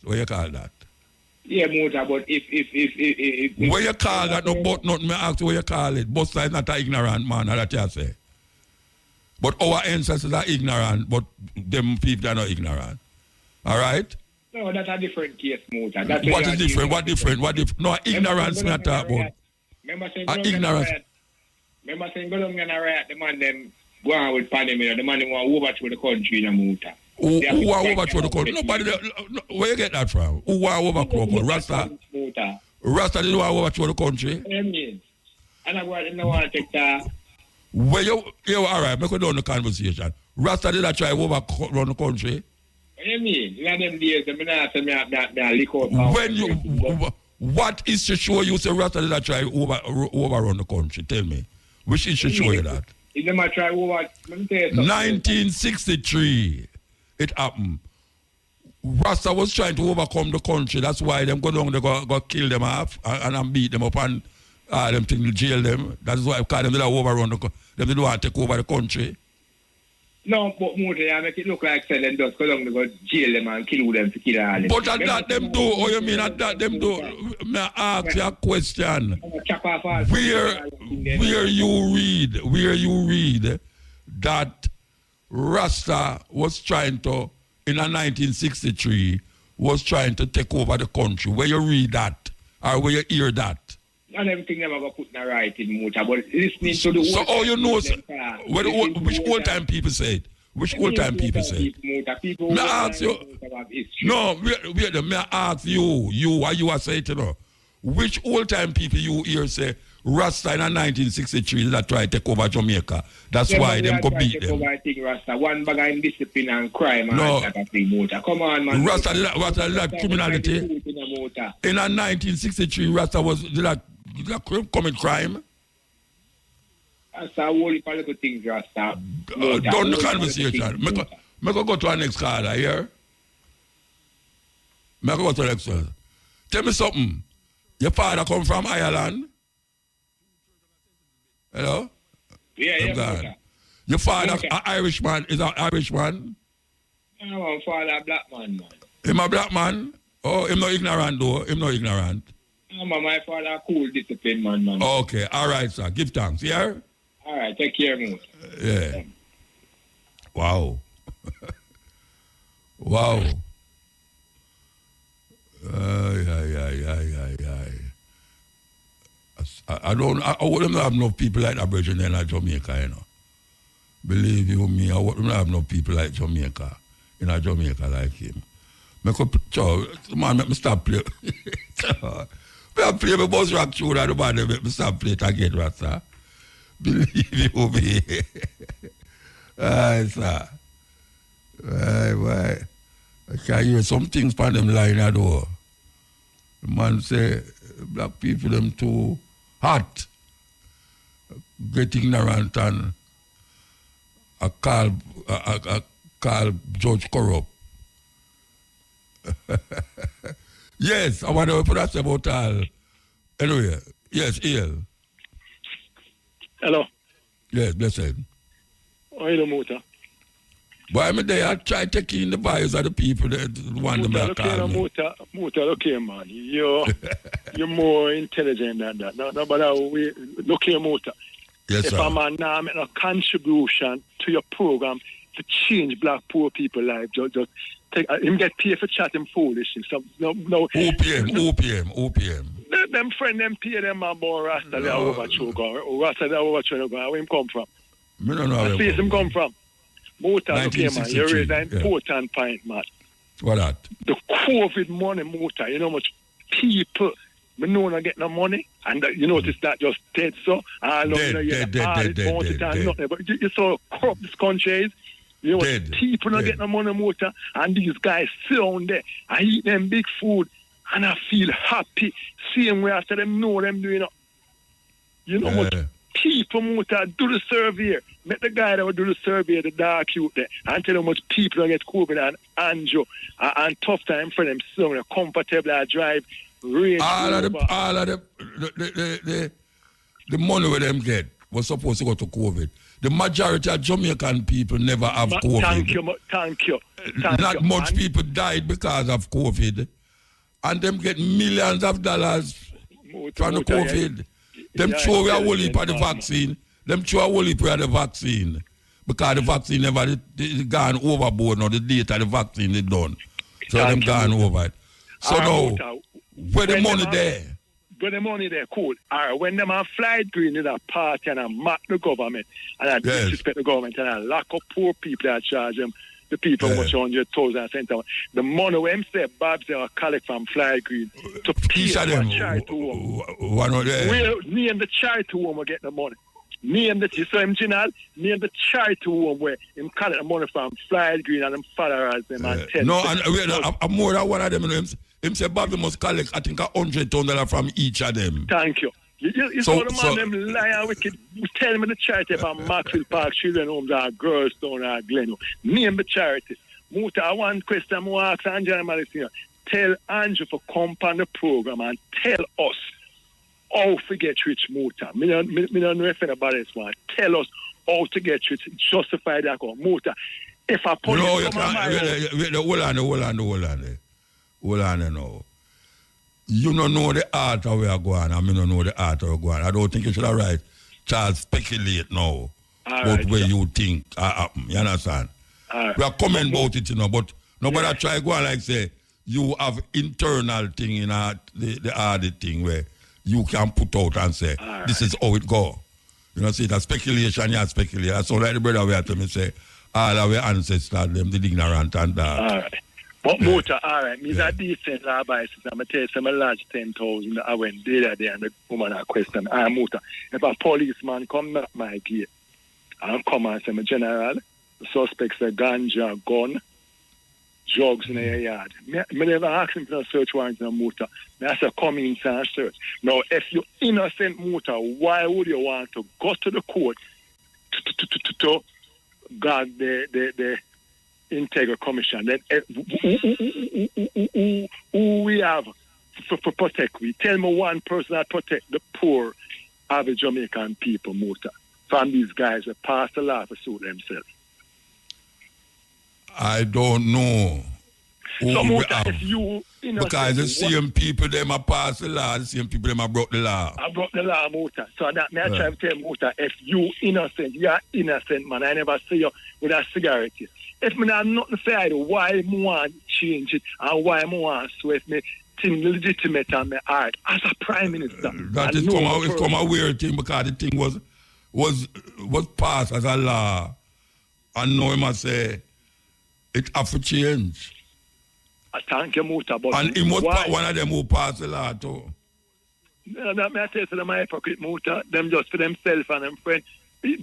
Yeah, Muta, but if what you call that? No, but not me ask you what you call it. Buster is not an ignorant man, that you say. But our ancestors are ignorant, but them people are not ignorant. All right? No, that's a different case, Muta. What is different? What different? No, ignorance me talk about. Remember saying ignorance. Remember saying go down and riot, the man them go on with pandemic, the man them want overthrow the country in a Muta. Who want overthrow the country? Nobody. Where you get that from? Who want overthrow the country? Rasta. Rasta didn't want overthrow the country. And I want to take that. Where you all right? Make we down the conversation. Rasta did try overrun the country. What do you mean? In them days, I say me lick out. When you, what is to show you say Rasta did try overrun the country? Tell me, which is to show you that? If them try over, 1963, it happened. Rasta was trying to overcome the country. That's why them go down, they go kill them off and beat them up and them thing jail them. That is why because them did overrun the country. Them didn't want to take over the country. No, but more they make it look like selling does go down to go jail them and kill them to kill all them. But that them do, oh you mean that them do? May I ask you a question? Where you read that Rasta was trying to, in 1963, was trying to take over the country. Where you read that? Or where you hear that? Not everything never go put in the writing, Muta, but listening to the so all you know, which old time people say it? Which old time people say it? May I ask you? No, wait, may I ask you, why you are saying it, you know? Which old time people you hear say Rasta in 1963 that try to take over Jamaica? That's why them go beat them. Rasta, one bag in discipline and crime and no. That thing, Muta. Come on, man. Rasta did that criminality. In 1963, Rasta did that commit crime. That's a whole heap of little things, Rasta. Done the conversation. Make go to our next caller here. Make go to the next one. Tell me something. Your father come from Ireland? Hello? Yeah. Your father, okay. An Irishman, is an Irishman? No, my father a black man. Him a black man? Oh, him not ignorant though. Him not ignorant. No, my father a cool, disciplined man. Okay, all right, sir. Give thanks, yeah? All right, take care, man. Yeah. Wow. Wow. I wouldn't have no people like that version in Jamaica, you know. Believe you me, I wouldn't have no people like Jamaica, in a Jamaica like him. Man, make me stop playing. I play my bus rock through that, man, make me stop playing it again, Rasta. Believe you me. Aye, sir. Why? I can hear some things from them line at door. The man say, black people, them too hot. Get ignorant and I call Judge corrupt. Yes, I want to put that about all. Anyway, yes, Ian. Hello. Yes, blessed. How are you, Muta? But I mean, they are trying to take in the values of the people that want them to call me. Muta, look here, man. You're more intelligent than that. No, but look here, Muta. Yes, if sir. a man now make a contribution to your program to change black poor people life, just take him get paid for chatting foolish. So no. OPM. Them friend them pay them man more Rasta they overthrow go. Rasta they overthrow go. Where him come from? Me don't know where him come from. Muta, look here, man. You raise an important point, man. What that? The COVID money, Muta. You know how much people. We know not get no money, and you notice that just dead so. Dead. But you saw corrupt this country is. You know, people not get no money, Muta, and these guys sit on there. I eat them big food, and I feel happy. Same way after them know them doing it. You know what? People, Muta, do the survey. Make the guy that will do the survey, the dark youth there, and tell them how much people that get COVID and Anjo and tough time for them, so they're comfortable and drive. All of the money where them get was supposed to go to COVID. The majority of Jamaican people never have COVID. Thank you. Not much people died because of COVID. And them get millions of dollars from the COVID. Them throw away a whole heap of the vaccine. Them throw a whole heap of the vaccine. Because the vaccine never gone overboard now. The date of the vaccine is done. So them gone over it. So now, where the money there? Where the money there, cool. All right, when them are flight green in a party and I mock the government and I disrespect the government and I lock up poor people that charge them, the people much 100,000 cents. The money when them say Babs they are collect from flight green to pay for a charity home. Well, name the charity home will get the money. Name the name the charity home where him collect the money from flight green and them followers them and tell. No, and I'm more than one of them. Him say Bobby must collect, I think, $100 from each of them. Thank you. You saw the man, them liar wicked. Tell me the charity about Maxwell Park Children Homes or Girls Town or Glen. Name the charities. Muta, I want question I ask Angela Malisina. Tell Andrew to come on the program and tell us how to get rich, Muta. Me don't know anything about this one. Tell us how to get rich. Justify that. Muta. If I put hold on now. You don't know the art of where I go on, and I don't know the art of where I go on. I don't think you should have right. Charles, speculate now about where you think happen. You understand? We are coming about it, but nobody try go on like say you have internal thing in the audit thing where you can put out and say this is how it go. You know, see that speculation, speculate. That's all like the brother we to me say all our ancestors, them the ignorant and that. All right. But Muta, all right, me's a decent law bias. I'm going to tell you some large 10,000 I went there and the woman a question. Muta, if a policeman come knock my gate and come and say, General, the suspects are ganja, gun, drugs in your yard. Me never ask him for a search warrant in Muta. I say, come inside and search. Now, if you're innocent, Muta, why would you want to go to the court to guard the Integral Commission? Then who we have for protect we? Tell me one person that protect the poor average Jamaican people, Muta, from these guys that pass the law to suit themselves. I don't know. So Muta, if you because the same people them are pass the law, the same people them are broke the law. I broke the law, Muta. So that me I try to tell Muta, if you innocent, you are innocent, man. I never see you with a cigarette. If me not nothing to say, why I want to change it and why I want to sweat me thing legitimate on my heart as a prime minister. That is come a weird thing because the thing was passed as a law, and now I must say it have to change. I thank you, Muta, but and he must one of them who passed the law too. No, that may I say to them hypocrite, Muta, them just for themselves and them friends.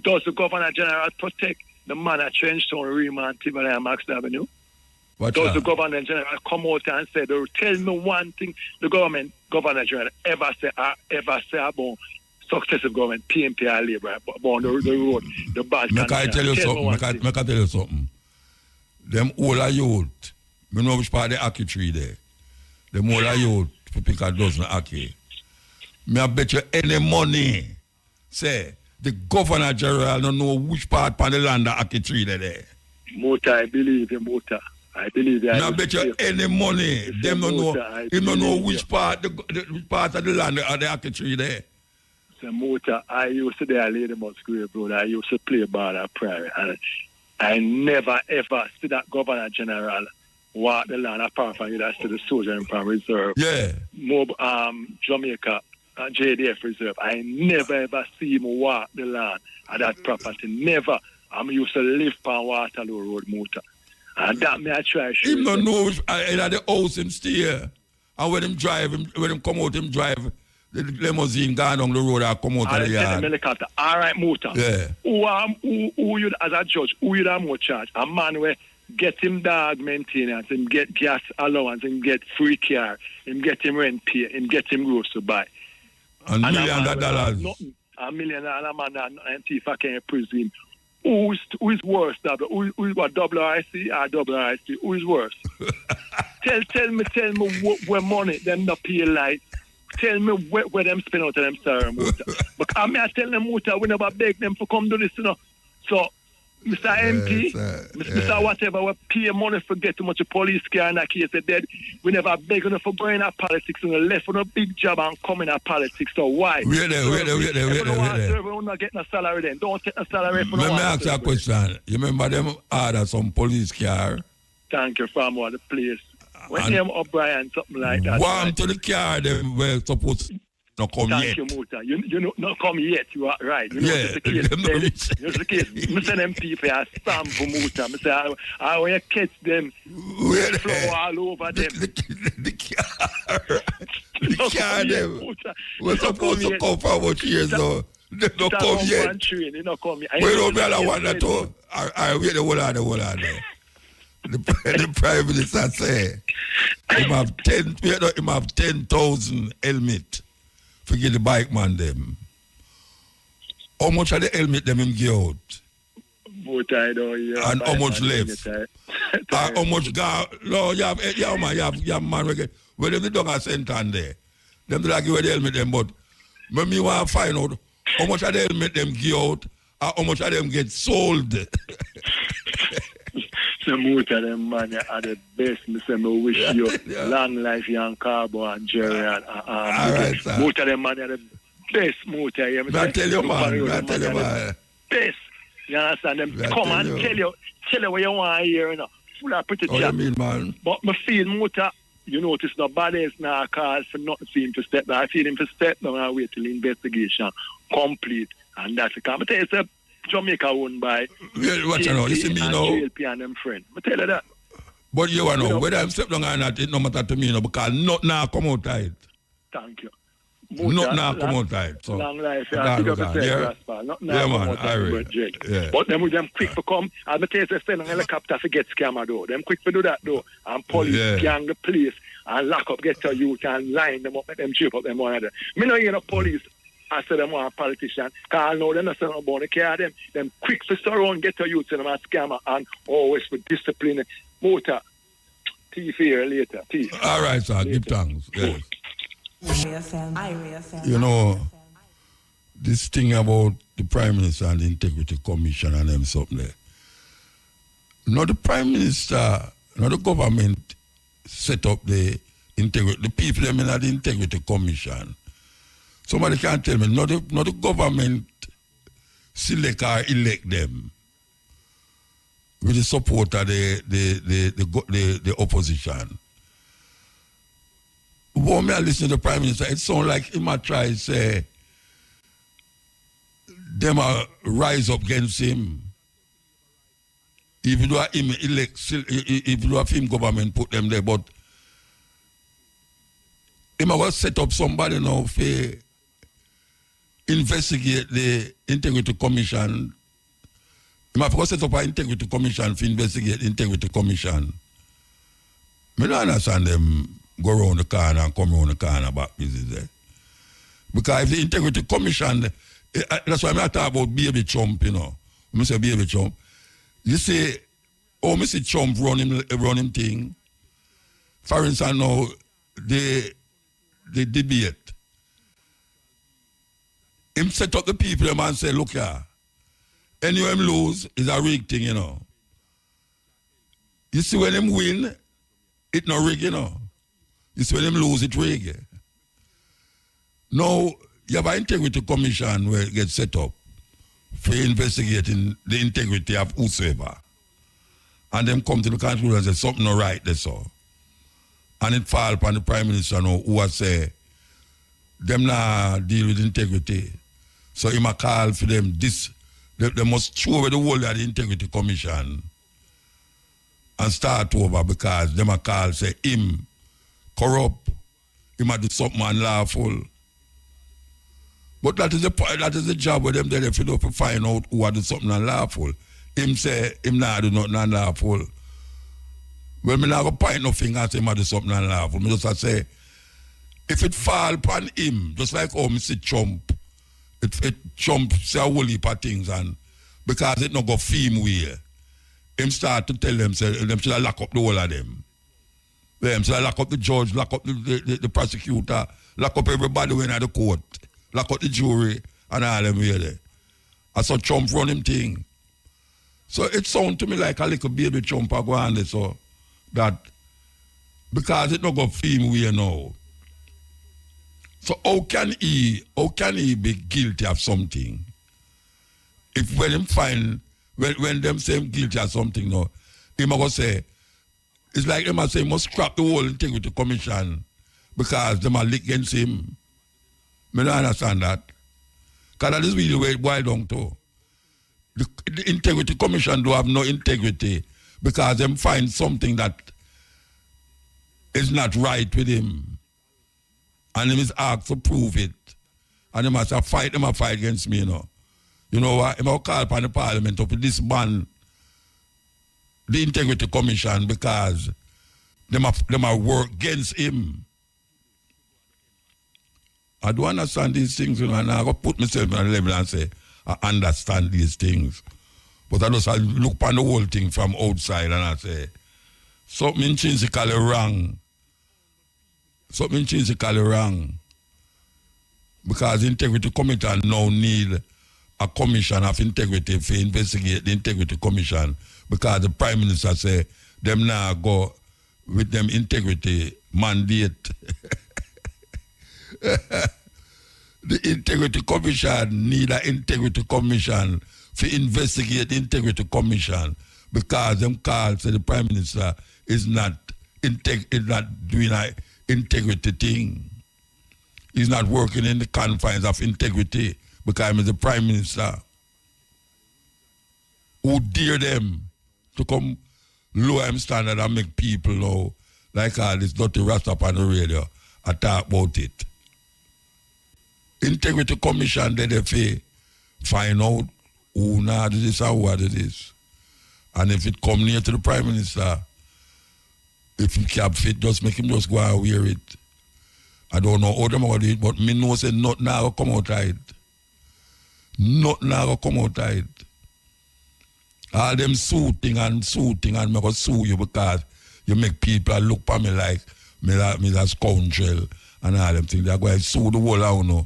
Does the Governor General protect the man at Trenchtown, Remand, Tivoli, and Max Avenue? Does the Governor General come out and say, tell me one thing the Governor General ever say about successive government, PNP and Labour, about the road, the bad condition? I tell you something. Them all are youth. I know which part of the Aki tree there. Them all are youth to pick a dozen Aki. I bet you any money, say, the Governor General don't know which part of the land the Aki tree there. Muta, I believe you, Muta. I believe you. Now bet you any money. Them don't know. Him don't know which part which part of the land or the archery there. So Muta, I used to there Lady Musgrave Road. I used to play ball at Prairie, and I never ever see that Governor General walk the land apart from you. That's to the Soldier Empire Reserve. Yeah. Jamaica. JDF Reserve. I never ever see him walk the land at that property. Never. I'm used to live on Waterloo Road, Muta. And that may I try. Him don't know if at the house him stay here. And when him come out, him drive the limousine gone down the road and come out of the yard. All right, Muta. Yeah. Who you, as a judge, who you have more charge? A man where get him dog maintenance, him get gas allowance, him get free car, him get him rent pay, him get him groceries to buy. And $1 million. $1 million man and if I can presume. Who is worse, who is what, WRC or WRC? Who is worse? tell me where money them not pay light. Tell me where them spend out of them sorry, Muta. But I tell them, Muta, we never beg them to come do this, you know. So, Mr. MP, Mr. Whatever, we pay money for get too much police car in that case of dead. We never beg enough for going to politics and left on a big job and coming to politics. So why? Wait there. We're not getting a salary then. Don't take a salary for Let me ask you a question. You remember them order some police car? Thank you, from the place. When them O'Brien, something like that. One to the car, them were supposed to not come yet. Thank you, Muta. You know, not come yet. You are right. You know, Yeah, the case. them not reach. It's the case. I send them people a stamp for Muta. I say, I want to catch them, flow all over them. The car, them. We're supposed to come for about years now. They don't come yet. They don't come yet. We don't be the one that all. I wait the whole on there. The Prime Minister say him have 10,000 helmet to get the bike man them. How much of the helmet them him give out? But I don't hear. And how much left? How much no, you have man where them don't have center on there. Them do not give the helmet them, but when me want to find out how much of the helmet them give out and how much of them get sold. The Muta, them man are the best. Me say, me wish you long life, young Carbo and Jerry and right, sir. Muta, them man are the best. Muta, you I tell you, man. Best. You understand? Them come and tell you what you want to hear, you know. Full of pretty What chat. you mean, man? But me feel Muta, you notice no bodies now call for nothing for him to step down. I feel him to step down and wait till the investigation complete. And that's the kind. But tell you, Jamaica owned by What you know? You see me now? JLP and them friends. I tell you that. But you know, whether I'm step down or not, it no matter to me, because not now come out tight. Thank you. Not now come out tight. So. Long life, Yeah, pick up yourself, Raspa. Not now come man, out tight, yeah. But them quick to come, and the tell you, send an helicopter to get scammer though. Them quick to do that though. And police gang the police and lock up, get to youth and line them up, make them chip up them one another. Me no hear no police. I said them want a politician. Because I know them not saying about the care them. Them quick to surround, get to youth and them a scammer and always with discipline. Motor. Thief here later. Thief. All right, sir. Give thanks. Yes. You know, this thing about the Prime Minister and the Integrity Commission and them something there. Not the Prime Minister, not the government set up the integrity. The people them in the Integrity Commission. Somebody can tell me, not the government select or elect them with the support of the opposition. When I listen to the Prime Minister, it sounds like he might try to say them rise up against him. Even though him elect, even though him government put them there, but he might set up somebody now for investigate the Integrity Commission. He might set up an Integrity Commission for investigate the Integrity Commission. I don't understand them go around the corner and come around the corner back business there. Because if the Integrity Commission, that's why I talk about baby Trump, you know. When I say baby Trump, you say, oh, I see Trump run him thing. For instance, now, the debate. Him set up the people and say, look here, anyway him lose is a rigged thing, you know. You see when them win, it no rig, you know. You see when them lose, it rig. Now, you have an integrity commission where it gets set up for investigating the integrity of whosoever. And them come to the conclusion and say something not right there, so. And it fall upon the Prime Minister now who has say, them not deal with integrity. So he might call for them this, they must throw away the whole of the integrity commission and start over because them a call say him corrupt, he might do something unlawful. But that is the job with them there if you don't find out who are do something unlawful. Him say him not do nothing unlawful. Well, me not go point no finger and say him do something unlawful. Me just say if it fall upon him, just like how me see Trump, it Trump say a whole heap of things and because it not go fame way, him start to tell them say them should lock up the whole of them. Them should lock up the judge, lock up the prosecutor, lock up everybody when at the court, lock up the jury and all them way there. I saw Trump run him thing. So it sound to me like a little baby Trump go on there so that because it not go fame way now. So how can he be guilty of something? If when him find when them say him guilty of something now, he must say it's like them say he must scrap the whole integrity commission because them are lick against him. I don't understand that. Because that is really where it boils down to. The integrity commission do have no integrity because them find something that is not right with him. And him is asked to prove it. And him has to fight against me, you know. You know what? Him will call upon the parliament to disband the integrity commission because them are work against him. I don't understand these things, you know, and I go put myself on a level and say, I understand these things. But I just look upon the whole thing from outside and I say, something intrinsically wrong. Something intrinsically wrong. Because the integrity commission now need a commission of integrity to investigate the integrity commission. Because the Prime Minister say, them now go with them integrity mandate. The integrity commission need an integrity commission to investigate the integrity commission because them call say the Prime Minister is not doing an integrity thing. He's not working in the confines of integrity because he's the Prime Minister. Who dare them to come lower him standard and make people know like all this dirty rasta up on the radio and talk about it. Integrity Commission, they find out who not do this and what it is. And if it come near to the Prime Minister, if he can't fit, just make him just go and wear it. I don't know how them about it, but me know say nothing now come outside. Nothing now come outside. All them suiting and me go sue you because you make people look for me like me a scoundrel and all them things. They're going to sue the whole out now.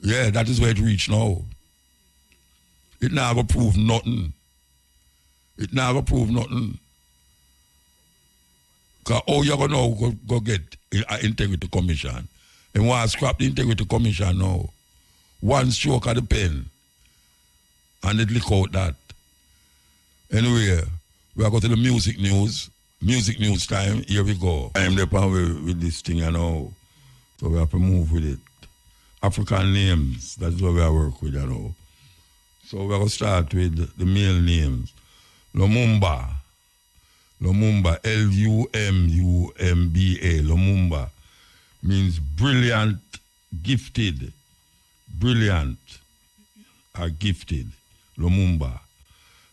Yeah, that is where it reached now. It now go prove nothing. It now go prove nothing. Because how you going to go get an integrity commission? And want to scrap the integrity commission now. One stroke of the pen. And it leak out that. Anyway, we are going to the music news. Music news time. Here we go. I am the power with this thing, you know. So we have to move with it. African names, that's what we are working with, you know. So we're going to start with the male names. Lumumba, Lumumba, Lumumba means brilliant, gifted, brilliant or gifted, Lumumba.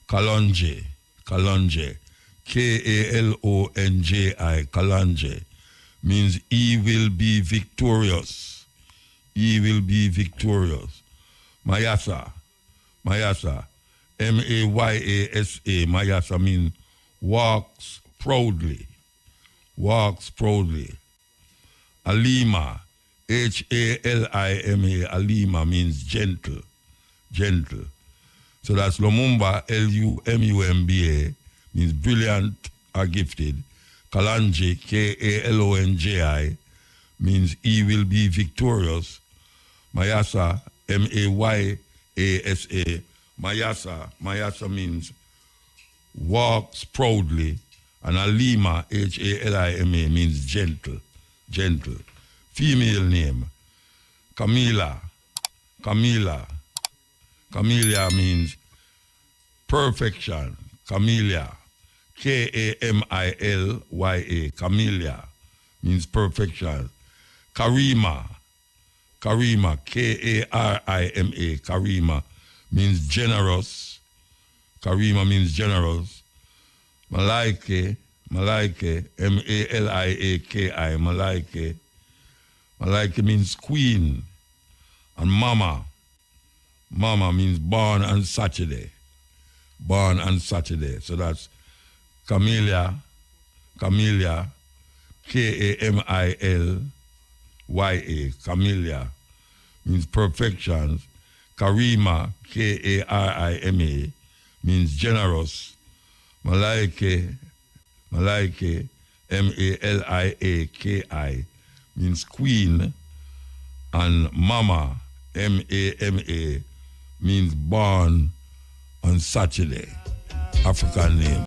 Kalonji, Kalonji, Kalonji, Kalonji means he will be victorious. He will be victorious. Mayasa, Mayasa, M-A-Y-A-S-A, Mayasa means walks proudly. Walks proudly. Alima, H-A-L-I-M-A, Alima means gentle. Gentle. So that's Lumumba, L-U-M-U-M-B-A, means brilliant or gifted. Kalonji, Kalonji, means he will be victorious. Mayasa, Mayasa, Mayasa means walks proudly. And Halima, Halima, means gentle, gentle. Female name, Camila, Camila. Camellia means perfection. Camellia, Kamilya, Camellia means perfection. Karima, Karima, Karima, Karima means generous. Karima means generous. Malaike, Malaike, Malaki, Malaike. Malaike means queen. And Mama, Mama means born on Saturday. Born on Saturday. So that's Camellia, Camellia, Kamilya, Camellia means perfection. Karima, Karima means generous. Malaike, Malaike, Malaki means queen. And Mama, Mama, means born on Saturday. African name.